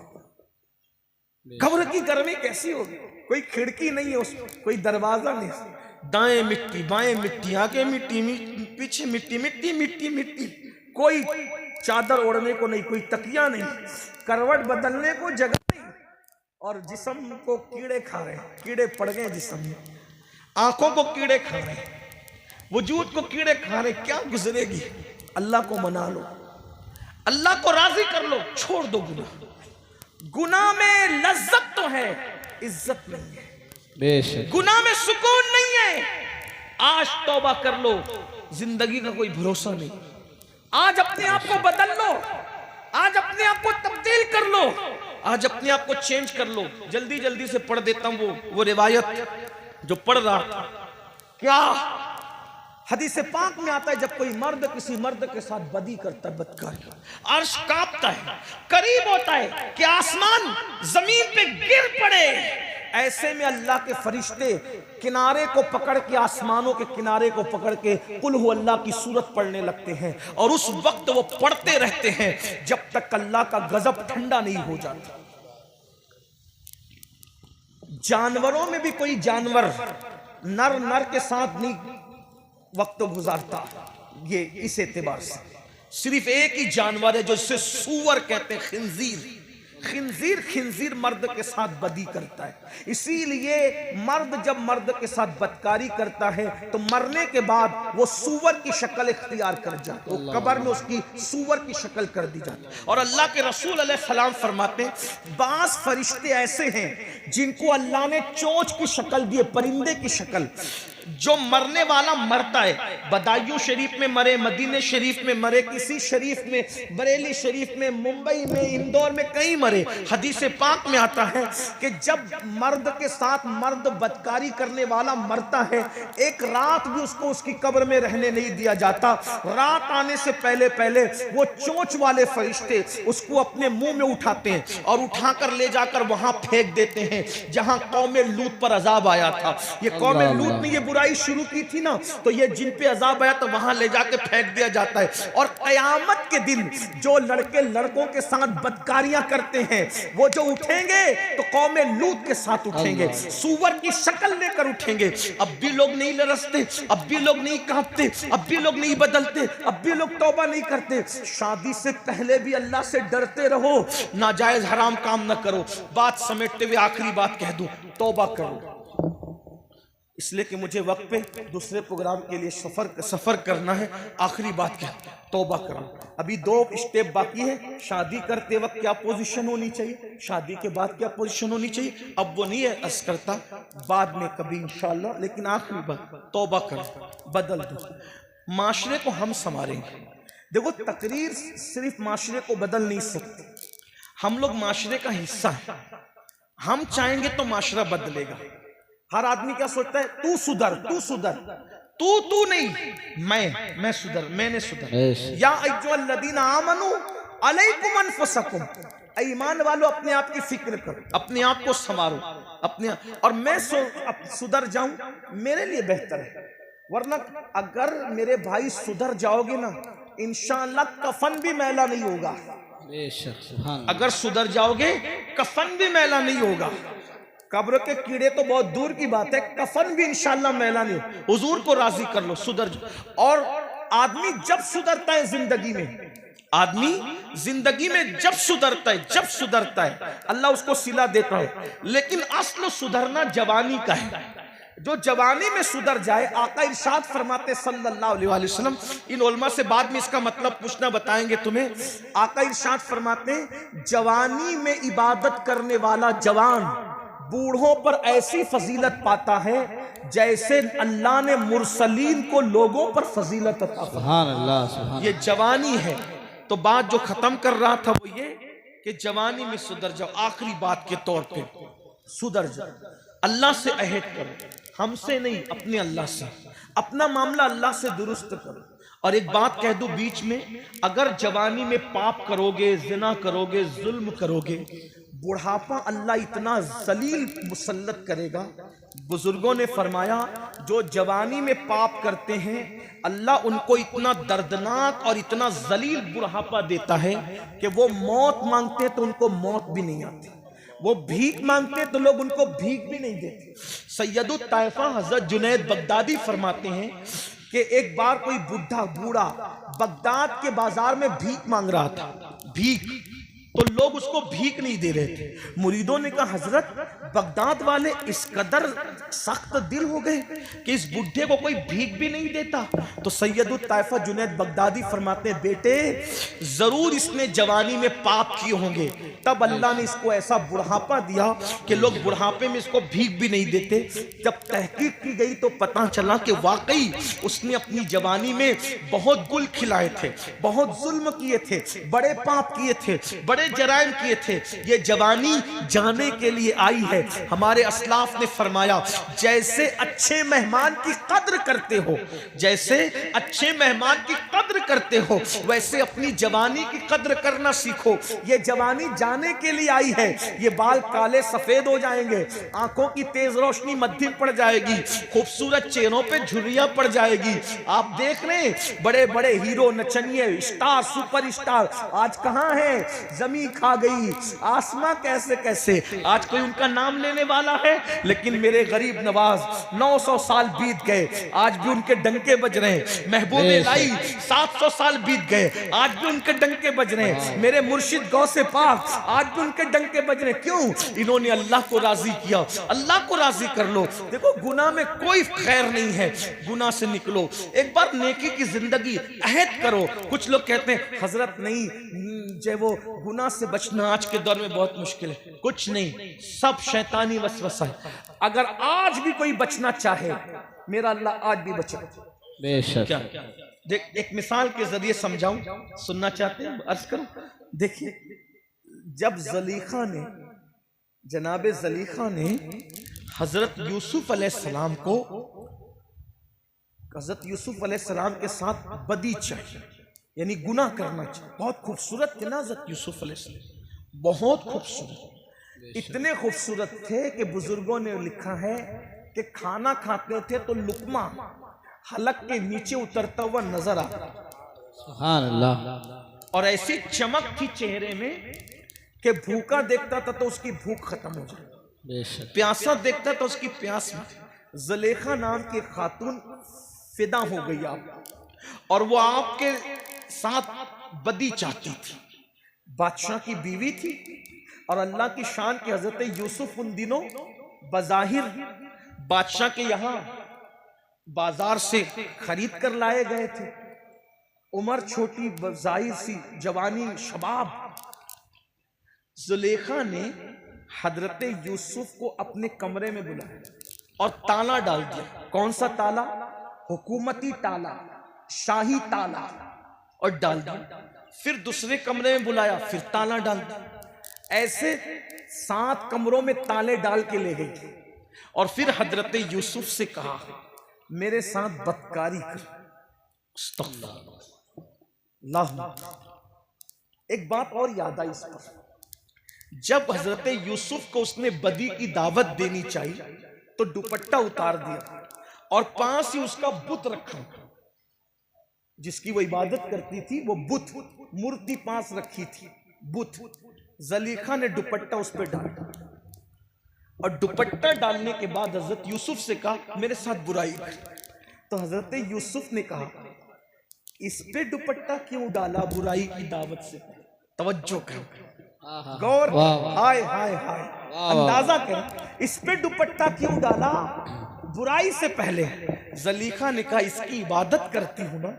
कब्र की गर्मी कैसी होगी? कोई खिड़की नहीं है उसमें, कोई दरवाजा नहीं, दाएं मिट्टी बाएं मिट्टी, आगे मिट्टी, पीछे मिट्टी, मिट्टी मिट्टी मिट्टी। कोई चादर ओढ़ने को नहीं, कोई तकिया नहीं, करवट बदलने को जगह नहीं। और जिस्म को कीड़े खा रहे हैं, कीड़े पड़ गए जिस्म में। आंखों को कीड़े खा रहे हैं, वजूद को कीड़े खा रहे। क्या गुजरेगी? अल्लाह को मना लो, अल्लाह को राजी कर लो, छोड़ दो गुनाह। गुनाह में लज्जत तो है, इज्जत नहीं है। बेशक। गुनाह में सुकून नहीं है। आज तौबा कर लो, जिंदगी का कोई भरोसा नहीं। आज अपने आप को बदल लो, आज अपने आप को तब्दील कर लो, आज अपने आप को चेंज कर लो। जल्दी जल्दी से पढ़ देता हूं वो रिवायत जो पढ़ रहा था। क्या हदीस पाक में आता है, जब कोई मर्द किसी मर्द के साथ बदी करता है, बदकारी, अर्श कांपता है, करीब होता है कि आसमान जमीन पे गिर पड़े। ऐसे में अल्लाह के फरिश्ते किनारे को पकड़ के, आसमानों के किनारे को पकड़ के कुल हु अल्लाह की सूरत पढ़ने लगते हैं। और उस वक्त वो पढ़ते रहते हैं जब तक अल्लाह का गजब ठंडा नहीं हो जाता। जानवरों में भी कोई जानवर नर नर के साथ नहीं वक्त गुजारता। ये इस एतबार से सिर्फ एक ही जानवर है जो इसे सूअर कहते हैं, खिंजीर। खिंजीर खिंजीर मर्द के साथ बदी करता है। इसीलिए मर्द जब मर्द के साथ बदकारी करता है तो मरने के बाद वो सूअर की शक्ल इख्तियार कर जाता है, वो कब्र में उसकी सूअर की शक्ल कर दी जाती है। और अल्लाह के रसूल अलैहिस्सलाम फरमाते हैं, बास फरिश्ते ऐसे हैं जिनको अल्लाह ने चोंच की शक्ल दी है, परिंदे की शक्ल। जो मरने वाला मरता है, बदायूं शरीफ में मरे, मदीने शरीफ में मरे, किसी शरीफ में, बरेली शरीफ में, मुंबई में, इंदौर में, कहीं मरे। हदीस पाक में आता है कि जब मर्द के साथ मर्द बदकारी करने वाला मरता है, एक रात भी उसको उसकी कब्र में रहने नहीं दिया जाता। रात आने से पहले पहले वो चोंच वाले फरिश्ते उसको अपने मुंह में उठाते हैं और उठाकर ले जाकर वहां फेंक देते हैं जहां कौम लूत पर अजाब आया था। ये कौम लूत ने ये बुराई शुरू की थी ना, तो ये जिन पे अजाब आया तो वहां ले जाके फेंक दिया जाता है। और कयामत के दिन जो लड़के लड़कों के साथ बदकारियां करते हैं वो जो उठेंगे तो कौम लूत के साथ उठेंगे, सूअर की शक्ल लेकर उठेंगे। अब भी लोग नहीं लरसते, अब भी लोग नहीं कांपते, अब भी लोग नहीं बदलते, अब भी लोग तौबा नहीं करते। शादी से पहले भी अल्लाह से डरते रहो, नाजायज हराम काम न करो। बात समेटते हुए आखिरी बात कह दूं, तौबा करो। इसलिए कि मुझे वक्त पे दूसरे प्रोग्राम के लिए सफर करना है। आखिरी बात क्या, तौबा करो। अभी 2 स्टेप बाकी है। शादी करते वक्त क्या पोजीशन होनी चाहिए, शादी के बाद क्या पोजीशन होनी चाहिए, अब वो नहीं है अर्ज करता, बाद में कभी इंशाल्लाह। लेकिन आखिरी बात, तौबा करो, बदल दो। माशरे को हम संवारेंगे। देखो, तकरीर सिर्फ माशरे को बदल नहीं सकती, हम लोग माशरे का हिस्सा है। हम चाहेंगे तो माशरा बदलेगा। हर आदमी क्या सोचता है, तू सुधर, तू सुधर, तू नहीं, मैं सुधर, मैंने सुधर। या अय्युहल्लज़ीना आमनू अलैकुम अनफुसकुम, ईमान वालों अपने आप की फिक्र करो, अपने आप को संवारो, अपने और मैं सुधर जाऊं मेरे लिए बेहतर है। वरना अगर मेरे भाई सुधर जाओगे ना, इंशाअल्लाह कफन भी मैला नहीं होगा। अगर सुधर जाओगे कफन भी मैला नहीं होगा। कब्र के कीड़े तो बहुत दूर की बात है, कफन भी इंशाअल्लाह मैला नहीं हो। हुजूर को राजी कर लो, सुधर जाओ। और आदमी जब सुधरता है जिंदगी में, आदमी जिंदगी में जब सुधरता है अल्लाह उसको सिला देता है। लेकिन असल सुधरना जवानी का है। जो जवानी में सुधर जाए, आका इरशाद फरमाते सल्लल्लाहु अलैहि वसल्लम, इन उलमा से बाद में इसका मतलब पूछना बताएंगे तुम्हें। आका इरशाद फरमाते जवानी में इबादत करने वाला जवान बूढ़ों पर ऐसी फजीलत पाता है जैसे अल्लाह ने मुरसलीन को लोगों पर फजीलत अता फरमाई। ये जवानी है। तो बात जो खत्म कर रहा था वो ये कि जवानी में सुधर जाओ। आखिरी बात के तौर पे सुधर जाओ, अल्लाह से अहद करो, हमसे नहीं, अपने अल्लाह से। अपना मामला अल्लाह से दुरुस्त करो। और एक बात कह दूं बीच में, अगर जवानी में पाप करोगे, जिना करोगे, जुल्म करोगे, बुढ़ापा अल्लाह इतना जलील मुसल्लत करेगा। बुजुर्गों ने फरमाया जो जवानी में पाप करते हैं अल्लाह उनको इतना दर्दनाक और इतना जलील बुढ़ापा देता है कि वो मौत मांगते तो उनको मौत भी नहीं आती, वो भीख मांगते तो लोग उनको भीख भी नहीं देते। सैयदुत ताइफा हजरत जुनैद बगदादी फरमाते हैं कि एक बार कोई बूढ़ा बगदाद के बाजार में भीख मांग रहा था, भीख, तो लोग उसको भीख नहीं दे रहे थे। मुरीदों ने कहा हजरत बगदाद वाले इस कदर सख्त दिल हो गए कि इस बुढ़े को कोई भीख भी नहीं देता। तो सैयदुत ताइफा जुनैद बगदादी फरमाते हैं बेटे जरूर इसने जवानी में पाप किए होंगे, तब अल्लाह ने इसको ऐसा बुढ़ापा दिया कि लोग बुढ़ापे में इसको भीख भी नहीं देते। जब तहकीक की गई तो पता चला कि वाकई उसने अपनी जवानी में बहुत गुल खिलाए थे, बहुत जुल्म किए थे, बड़े पाप किए थे, बड़े जराइम किए थे। ये जवानी जाने के लिए आई है। हमारे असलाफ ने फरमाया जैसे अच्छे मेहमान की कद्र करते हो, जैसे अच्छे मेहमान की कद्र करते हो, वैसे अपनी जवानी की कद्र करना सीखो। ये जवानी जाने के लिए आई है। ये बाल काले सफेद हो जाएंगे, आंखों की तेज रोशनी मध्यम पड़ जाएगी, खूबसूरत चेहरों पे झुर्रियां पड़ जाएगी। आप देख रहे हैं बड़े बड़े हीरो, नचनिए, स्टार, सुपर स्टार आज कहां है? जमीन खा गई, आसमां कैसे कैसे, आज कोई उनका नाम लेने वाला है? लेकिन मेरे गरीब नवाज 900 साल बीत गए, आज भी उनके डंके बज रहे हैं। महबूब लाई 700 साल बीत गए, आज भी उनके डंके बज रहे हैं। मेरे मुर्शिद गौसे पाक आज भी उनके डंके बज रहे हैं। क्यों? इन्होंने अल्लाह को राजी किया। अल्लाह को राजी कर लो। देखो गुनाह में कोई खैर नहीं है, गुनाह से निकलो। एक बार नेकी की जिंदगी अहद करो। कुछ लोग कहते हैं हजरत नहीं, जो वो गुनाह से बचना आज के दौर में बहुत मुश्किल है। कुछ नहीं, सब शैतानी वसवसा है। अगर आज भी कोई बचना चाहे, मेरा अल्लाह आज भी बचे। बेशक। क्या देख, एक मिसाल के जरिए समझाऊं, सुनना चाहते हैं? अर्ज करूं। देखिए जब जनाब ज़लीखा ने हजरत यूसुफ अलैहिस्सलाम को, हजरत यूसुफ अलैहिस्सलाम के साथ बदी चाहिए, यानी गुनाह करना चाहिए। बहुत खूबसूरत थे ना हजरत यूसुफ अलैहिस्सलाम, बहुत खूबसूरत, इतने खूबसूरत थे कि बुजुर्गों ने लिखा है कि खाना खाते थे तो लुकमा हलक के नीचे उतरता हुआ नजर आता, सुभान अल्लाह। और ऐसी चमक थी चेहरे में कि भूखा देखता था तो उसकी भूख खत्म हो जाए, प्यासा देखता था उसकी प्यास में। ज़ुलेखा नाम की खातून फिदा हो गई आप, और वो आपके साथ बदी चाहती थी। बादशाह की बीवी थी और अल्लाह की शान के हजरत यूसुफ उन दिनों बज़ाहिर बादशाह के यहाँ बाजार से खरीद कर लाए गए थे। उम्र छोटी, जाहिर सी जवानी, शबाब। ज़ुलेखा ने हजरत यूसुफ को अपने कमरे में बुलाया और ताला डाल दिया। कौन सा ताला? हुकूमती ताला, शाही ताला, और डाल दिया। फिर दूसरे कमरे में बुलाया, फिर ताला डाल दिया। ऐसे 7 कमरों में ताले डाल के ले गई और फिर हजरत यूसुफ से कहा मेरे साथ बदकारी कर। अस्तग़फिरुल्लाह। एक बात और याद आई इस पर, जब हजरत यूसुफ को उसने बदी की दावत देनी चाहिए तो दुपट्टा उतार दिया और पास ही उसका बुत रखा, जिसकी वो इबादत करती थी, वो बुत मूर्ति पास रखी थी, बुत। जलीखा ने दुपट्टा उस पर डाला और दुपट्टा डालने के बाद हजरत यूसुफ से कहा मेरे साथ बुराई कर। तो हजरत यूसुफ ने कहा इस पे दुपट्टा क्यों डाला बुराई की दावत से? तवज्जो कर, गौर, हाय हाय हाय, अंदाजा कर, इस पे दुपट्टा क्यों डाला बुराई से पहले? जलीखा ने कहा इसकी इबादत करती हूं ना,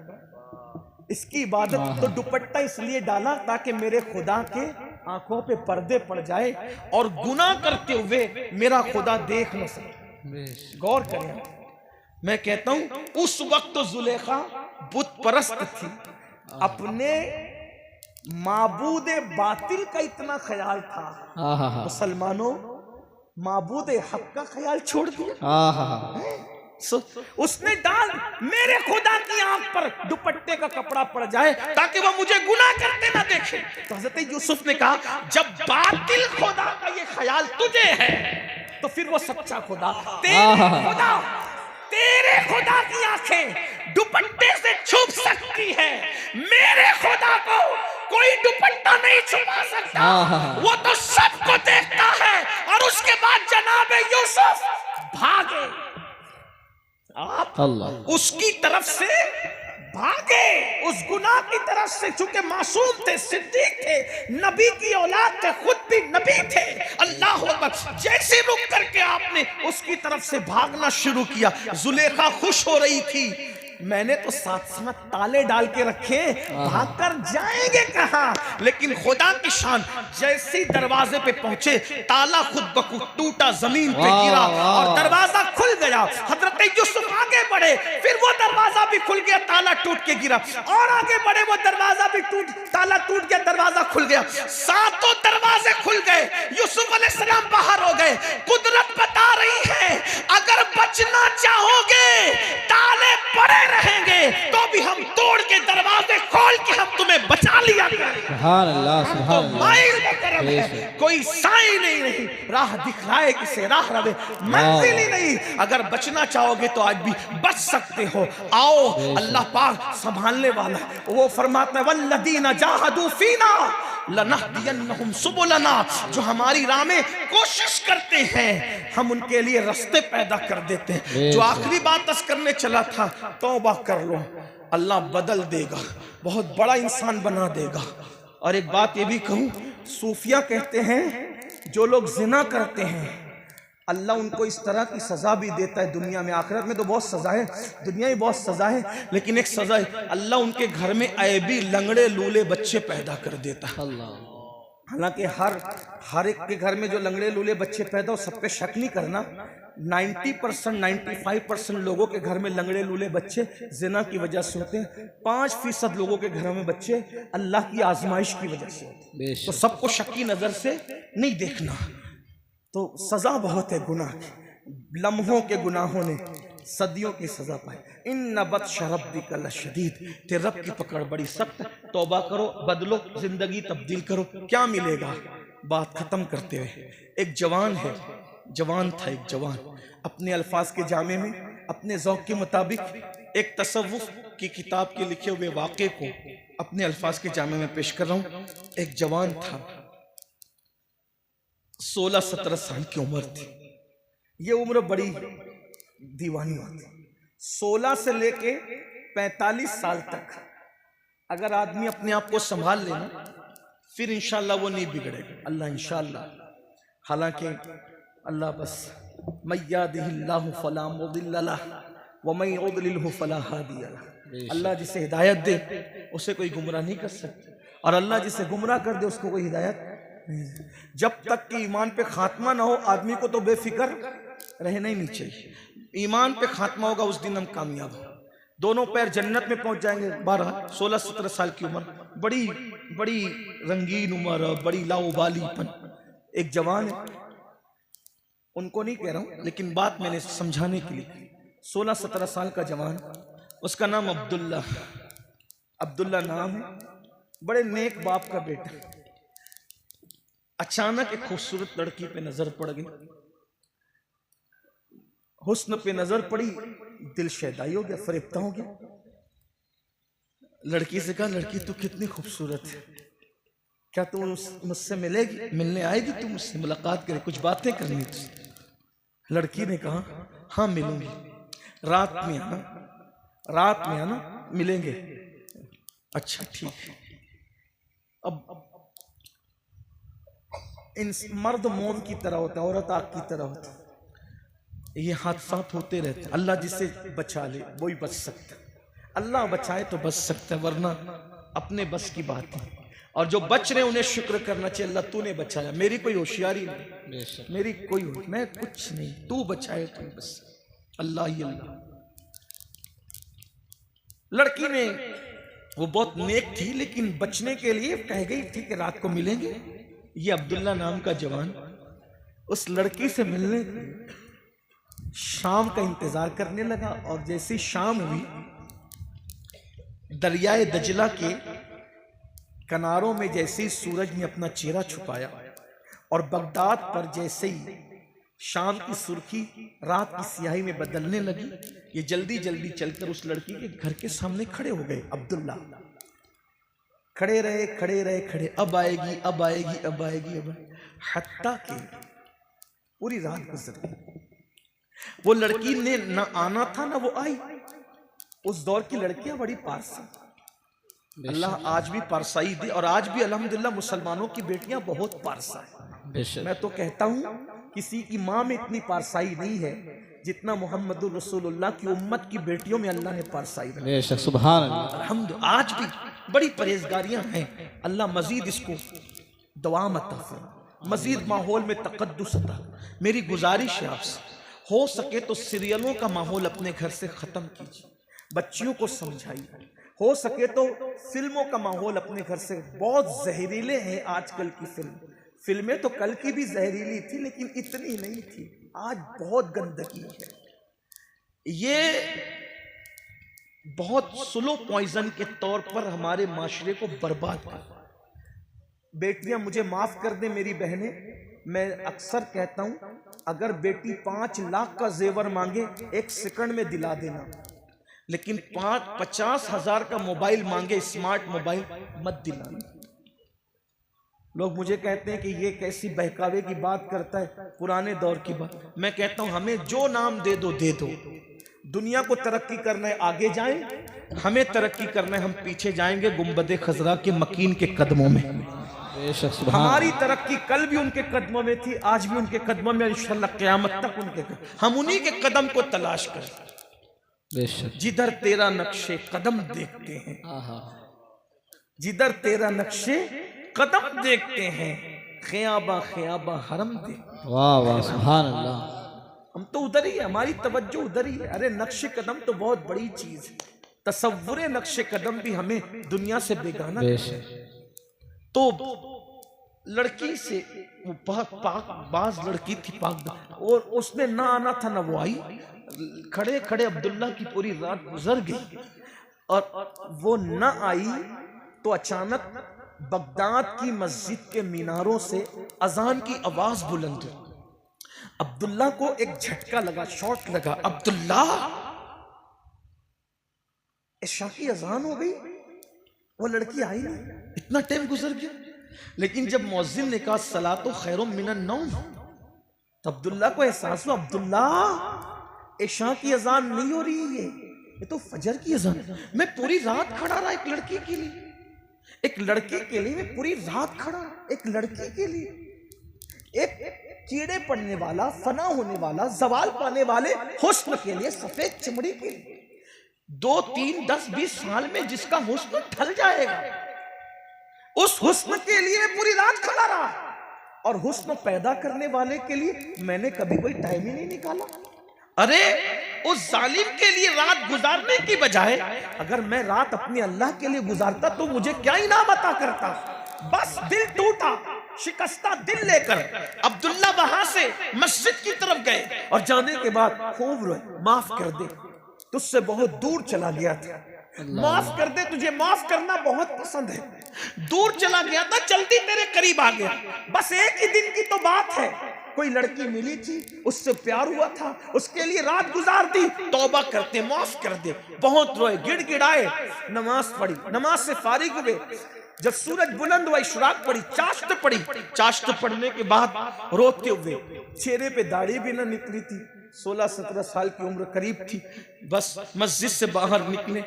इसकी इबादत, तो दुपट्टा इसलिए डाला ताकि मेरे खुदा के आंखों पे पर्दे पड़ जाए और गुनाह करते हुए मेरा खुदा देख न सके। गौर करें, मैं कहता हूं उस वक्त तो जुलेखा बुत परस्त थी, अपने माबूदे बातिल का इतना ख्याल था, मुसलमानों माबूदे हक का ख्याल छोड़ दिया। उसने डाल मेरे खुदा की आंख पर दुपट्टे का कपड़ा पड़ जाए ताकि वो मुझे गुनाह करते ना देखे। तो हज़रत यूसुफ ने कहा जब बातिल खुदा का ये ख्याल तुझे है तो फिर वो सच्चा खुदा, तेरे खुदा की आंखें दुपट्टे से छुप सकती है, मेरे खुदा को कोई दुपट्टा नहीं छुपा सकता, वो तो सबको देखता है। और उसके बाद जनाब यूसुफ भागे, आप उसकी तरफ से भागे, उस गुनाह की तरफ से, चूंकि मासूम थे, सिद्दीक थे, नबी की औलाद थे, खुद भी नबी थे। अल्लाह अकबर, जैसे रुक करके आपने उसकी तरफ से भागना शुरू किया, जुलेखा खुश हो रही थी, मैंने तो 7 ताले डाल के रखे, भागकर जाएंगे कहां? लेकिन खुदा की शान, जैसे दरवाजे पे पहुंचे ताला खुद ब खुद टूटा, जमीन पे गिरा और दरवाजा खुल गया। हजरत यूसुफ आगे बढ़े, फिर वो दरवाजा भी खुल गया, ताला टूट के गिरा, और आगे बढ़े, वो दरवाजा भी ताला टूट गया, दरवाजा खुल गया, 7 दरवाजे खुल गए। यूसुफ अलैहिस्सलाम बाहर हो गए। कुदरत बता रही है अगर बचना चाहोगे ताले पड़े रहेंगे तो भी हम तोड़ के दरवाजे खोल के हम तुम्हें बचा लिया। सुभान अल्लाह, सुभान अल्लाह। कोई साई नहीं, राह दिखलाए किसे राह रवे, मंजिल ही नहीं। अगर बचना चाहोगे तो आज भी बच सकते हो। आओ, अल्लाह पाक संभालने वाला, वो फरमाता है वल्लदीना जाहदू फीना लनहदियन्नहुम सुबुलना, जो हमारी राह में कोशिश करते हैं हम उनके लिए रास्ते पैदा कर देते हैं। जो आखिरी बात करने चला था, तौबा कर लो, अल्लाह बदल देगा, बहुत बड़ा इंसान बना देगा। और एक बात ये भी कहूं, सूफिया कहते हैं जो लोग जिना करते हैं अल्लाह उनको इस तरह की सजा भी देता है दुनिया में। आखिरत में तो बहुत सजा है, दुनिया में बहुत सजा है, लेकिन एक सजा है, अल्लाह उनके घर में ऐबी लंगड़े लूले बच्चे पैदा कर देता है। हालांकि हर एक के घर में जो लंगड़े लूले बच्चे पैदा हो, सब पे शक नहीं करना, 90% 95% लोगों के घर में लंगड़े लूले बच्चे जिना की वजह से होते हैं, 5% लोगों के घरों में बच्चे अल्लाह की आजमाइश की वजह से होते हैं। तो सबको शक की नजर से नहीं देखना। तो सजा बहुत है गुनाह की, लम्हों के गुनाहों ने सदियों की सजा पाई। इन नबत शरब्बिका लशदीद, तेरे रब की पकड़ बड़ी सख्त। तौबा करो, बदलो, जिंदगी तब्दील करो, क्या मिलेगा? बात खत्म करते हुए, एक जवान है, जवान था एक जवान, अपने अल्फाज के जामे में अपने ज़ौक़ के मुताबिक एक तसव्वुफ़ की किताब के लिखे हुए वाक़े को अपने अल्फाज के जामे में पेश कर रहा हूँ। एक जवान था, 16-17 साल की उम्र थी। ये उम्र बड़ी दीवानी होती, 16 से लेके 45 साल तक अगर आदमी अपने आप को संभाल लेना फिर इंशाअल्लाह वो नहीं बिगड़ेगा, अल्लाह इंशाअल्लाह। हालांकि अल्लाह बस मय्यादिहिल्लाहु फला मुदिल्ल लहु व मय युद्लिलहु फला हादिय लहु, अल्लाह जिसे हिदायत दे उसे कोई गुमराह नहीं कर सकता, और अल्लाह जिसे गुमराह कर दे उसको कोई हिदायत। जब तक कि ईमान पे खात्मा ना हो आदमी को तो बेफिक्र रहना ही नहीं चाहिए। ईमान पे खात्मा होगा उस दिन हम कामयाब हो। दोनों पैर जन्नत में पहुंच जाएंगे। 12, 16, 17 साल की उम्र, बड़ी बड़ी रंगीन उम्र, बड़ी लाउबालीपन। एक जवान है, उनको नहीं कह रहा हूं, लेकिन बात मैंने समझाने के लिए। 16-17 साल का जवान, उसका नाम अब्दुल्ला, अब्दुल्ला नाम है, बड़े नेक बाप का बेटा। अचानक एक खूबसूरत लड़की पे नजर पड़ गई, हुस्न पे नजर पड़ी, दिल शैदाई हो गया, फरेबता हो गया। लड़की से कहा, लड़की तू कितनी खूबसूरत है, क्या तू मुझसे मिलेगी, मिलने आएगी, तू मुझसे मुलाकात करे, कुछ बातें करनी तुझसे। लड़की ने कहा, हाँ मिलूंगी, रात में आना, रात में आना, मिलेंगे। अच्छा ठीक है। अब इन मर्द मोम की तरह होता है, औरत आग की तरह होता है। ये हादसात होते रहते हैं। अल्लाह जिसे बचा ले वही बच सकता है, अल्लाह बचाए तो बच सकता है, वरना अपने बस की बात है। और जो बच रहे उन्हें शुक्र करना चाहिए, अल्लाह तूने बचाया, मेरी कोई होशियारी नहीं, मेरी कोई मैं कुछ नहीं, तू बचाए तो बस, अल्लाह ही अल्लाह। लड़की ने, वो बहुत नेक थी, लेकिन बचने के लिए कह गई ठीक है रात को मिलेंगे। ये अब्दुल्ला नाम का जवान उस लड़की से मिलने शाम का इंतजार करने लगा। और जैसी शाम हुई, दरियाए दजला के किनारों में जैसे ही सूरज ने अपना चेहरा छुपाया और बगदाद पर जैसे ही शाम की सुर्खी रात की स्याही में बदलने लगी, ये जल्दी जल्दी चलकर उस लड़की के घर के सामने खड़े हो गए। अब्दुल्ला खड़े रहे, खड़े रहे, खड़े, अब आएगी, अब आएगी, अब आएगी, अब आएगी, हत्ता के पूरी रात गुजर गई। वो लड़की ने न आना था ना वो आई। उस दौर की लड़कियां बड़ी पारसा, अल्लाह आज भी पारसाई दी, और आज भी अल्हम्दुलिल्लाह मुसलमानों की बेटियां बहुत पारसा है। मैं तो कहता हूं किसी की माँ में इतनी पारसाई नहीं है जितना मुहम्मदुर रसूलुल्लाह की उम्मत की बेटियों में अल्लाह ने पारसाई रखी। सुभान अल्लाह। अल्हम्दुलिल्लाह आज भी बड़ी परहेजगारियां हैं। अल्लाह मजीद इसको दवाम अता फरमाए, मजीद माहौल में तकद्दुस अता। मेरी गुजारिश है आपसे, हो सके तो सीरियलों का माहौल अपने घर से खत्म कीजिए, बच्चियों को समझाइए। हो सके तो फिल्मों का माहौल अपने घर से, बहुत जहरीले हैं आजकल की फिल्में तो कल की भी जहरीली थी लेकिन इतनी नहीं थी, आज बहुत गंदगी है। ये बहुत स्लो पॉइजन के तौर पर हमारे माशरे को बर्बाद कर। बेटियां मुझे माफ कर दें मेरी बहनें, मैं अक्सर कहता हूं अगर बेटी 5 लाख का जेवर मांगे 1 सेकंड में दिला देना, लेकिन 50,000 का मोबाइल मांगे, स्मार्ट मोबाइल, मत दिलाना। लोग मुझे कहते हैं कि ये कैसी बहकावे की बात करता है, पुराने दौर की बात। मैं कहता हूं हमें जो नाम दे दो दे दो। दुनिया को तरक्की करना है आगे जाएं, हमें तरक्की करना है हम पीछे जाएंगे गुंबदे खजरा के मकीन के कदमों में। हमारी तरक्की कल भी उनके कदमों में थी, आज भी उनके कदमों में, इंशाअल्लाह क़यामत तक उनके, हम उन्हीं के कदम को तलाश करें। जिधर तेरा नक्शे कदम देखते हैं, जिधर तेरा नक्शे कदम देखते हैं, ख़याबा ख़याबा हरम देखते। वाह वाह सुभान अल्लाह। हम तो उधर ही है, हमारी तवज्जो उधर ही है। अरे नक्शे कदम तो बहुत बड़ी चीज है, तसव्वुरे नक्शे कदम भी हमें दुनिया से बेगाना। तो लड़की से वो पाक बाज लड़की थी, पाक, और उसने ना आना था ना वो आई। खड़े खड़े अब्दुल्ला की पूरी रात गुजर गई और वो ना आई तो अचानक बगदाद की मस्जिद के मीनारों से अजान की आवाज बुलंद हुई। अब्दुल्ला को एक झटका लगा, शॉट लगा, अब्दुल्ला इशा की अजान हो गई, वो लड़की आई नहीं, इतना टाइम गुजर गया। लेकिन जब मुअज्जिन ने कहा सलातो खैरुम मिनन नौम, तो अब्दुल्ला को एहसास हुआ अब्दुल्ला इशा की अजान नहीं हो रही है, ये तो फजर की अजान है। मैं पूरी रात खड़ा रहा एक लड़की के लिए, एक लड़की के लिए मैं पूरी रात खड़ा, एक लड़की के लिए, एक कीड़े पड़ने वाला, फना होने वाला, जवाल पाने वाले हुस्न के लिए, सफेद चमड़ी के लिए, 2, 3, 10, 20 साल में जिसका हुस्न ढल जाएगा, उस हुस्न के लिए पूरी रात खड़ा रहा। और हुस्न पैदा करने वाले के लिए मैंने कभी कोई टाइम ही नहीं निकाला। अरे उस जालिम के लिए रात गुजारने की बजाय अगर मैं रात अपने अल्लाह के लिए गुजारता तो मुझे क्या इनाम अता करता। बस दिल टूटा, शिकस्ता दिल लेकर अब्दुल्ला वहां से मस्जिद की तरफ गए और जाने के बाद खूब रोए, माफ कर दे, तुझसे बहुत दूर चला गया था, माफ कर दे, तुझे माफ करना बहुत पसंद है, दूर चला गया था, जल्दी तेरे करीब आ गया। बस एक ही दिन की तो बात है, कोई लड़की मिली थी, उससे प्यार हुआ था, उसके लिए रात गुजार दी, तौबा करते, माफ कर दे। बहुत रोए, गिड़गिड़ाए, नमाज पढ़ी, नमाज से फारिग हुए, जब सूरज बुलंद हुआ इशराक पड़ी, चाश्त पड़ी, चाश्त पढ़ने के बाद रोते हुए, चेहरे पे दाढ़ी भी ना निकली थी, 16-17 साल की उम्र करीब थी, बस मस्जिद से बाहर निकले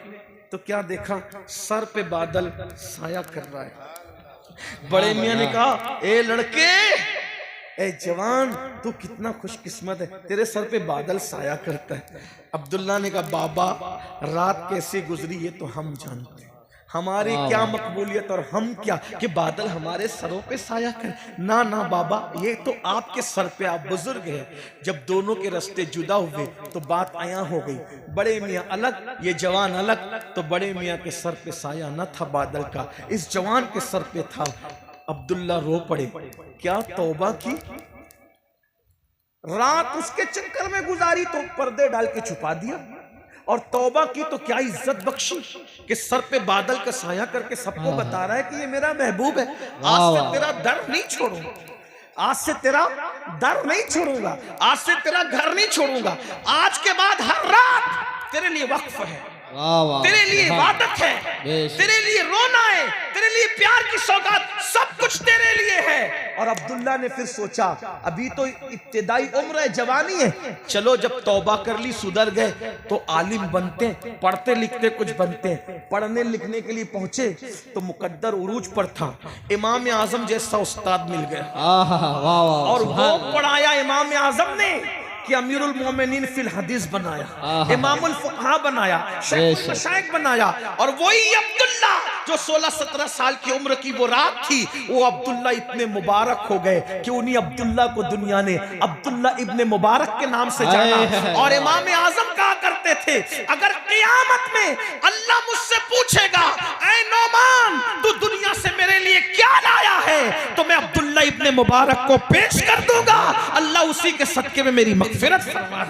तो क्या देखा, सर पे बादल साया कर रहा है। बड़े मियां ने कहा, ए लड़के, ए जवान, तू कितना खुशकिस्मत है, तेरे सर पे बादल साया करता है। अब्दुल्ला ने कहा, बाबा रात कैसे गुजरी ये तो हम जानते हैं, हमारी क्या मकबूलियत और हम क्या कि बादल हमारे सरों पे साया कर। ना ना बाबा, ये तो आपके सर पे, आप बुजुर्ग हैं, जब दोनों के रास्ते जुदा हुए तो बात आया हो गई, बड़े मियाँ अलग, ये जवान अलग, तो बड़े मियाँ के सर पे साया न था बादल का, इस जवान के सर पे था। अब्दुल्ला रो पड़े, क्या तौबा की, रात उसके चक्कर में गुजारी तो पर्दे डाल के छुपा दिया, और तौबा की तो क्या इज्जत बख्शी कि सर पे बादल का साया करके सबको बता रहा है कि ये मेरा महबूब है, आज से तेरा दर नहीं छोड़ूंगा, आज से तेरा दर नहीं छोड़ूंगा, आज से तेरा घर नहीं छोड़ूंगा, आज के बाद हर रात तेरे लिए वक्फ है, तेरे लिए इबादत है, तेरे लिए रोना है, तेरे लिए प्यार की सौगात, सब कुछ तेरे लिए है। और अब्दुल्ला ने फिर सोचा, अभी तो इब्तिदाई उम्र है, जवानी है, चलो जब तौबा कर ली, सुधर गए तो आलिम बनते, पढ़ते लिखते कुछ बनते। पढ़ने लिखने के लिए पहुंचे तो मुकद्दर उरूज पर था, इमाम आजम जैसा उस्ताद मिल गया, और वो पढ़ाया इमाम आजम ने कि अमीरुल मोमिनीन फिल हदीस बनाया, इमामुल फुक़हा बनाया, शेखुल मशाइख बनाया। और वही अब्दुल्ला जो 16-17 साल की उम्र की वो रात थी, वो अब्दुल्ला इतने मुबारक हो गए कि उन्हीं अब्दुल्ला को दुनिया ने अब्दुल्ला इब्ने मुबारक के नाम से जाना। और इमाम आजम कहा करते थे, अगर क़यामत में अल्लाह मुझसे पूछेगा, ऐ नौमान तू दुनिया से मेरे लिए क्या लाया है, तो मैं अब्दुल्ला इब्ने मुबारक को पेश कर दूंगा, अल्लाह उसी के सदके में मेरी मग़फ़िरत फरमा।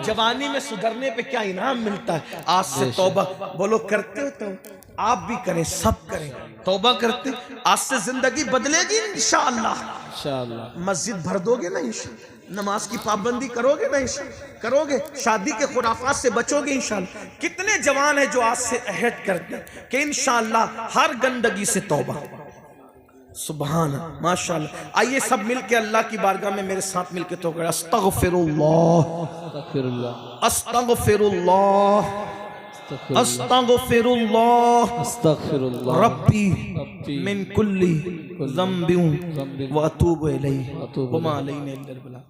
जवानी में सुधरने पे क्या इनाम मिलता है, आज से तौबा। बोलो करते हो तो आप भी करें, सब करें, तौबा करते, आज से जिंदगी बदलेगी इंशाअल्लाह। मस्जिद भर दोगे ना इंशाअल्लाह, नमाज की पाबंदी करोगे ना इंशाअल्लाह, करोगे, शादी के खुराफात से बचोगे इंशाअल्लाह। कितने जवान है जो आज से अहद करते कि इंशाअल्लाह हर गंदगी से तौबा। सुभान माशाअल्लाह। आइए सब मिलके अल्लाह की बारगाह में मेरे साथ मिलके तो करें, अस्तगफिरुल्लाह अस्तगफिरुल्लाह अस्तगफिरुल्लाह अस्तगफिरुल्लाह रब्बी मिन कुल्ली ज़ंबिन व अतूबु इलैहि व मा अलैना इल्लल बलाग।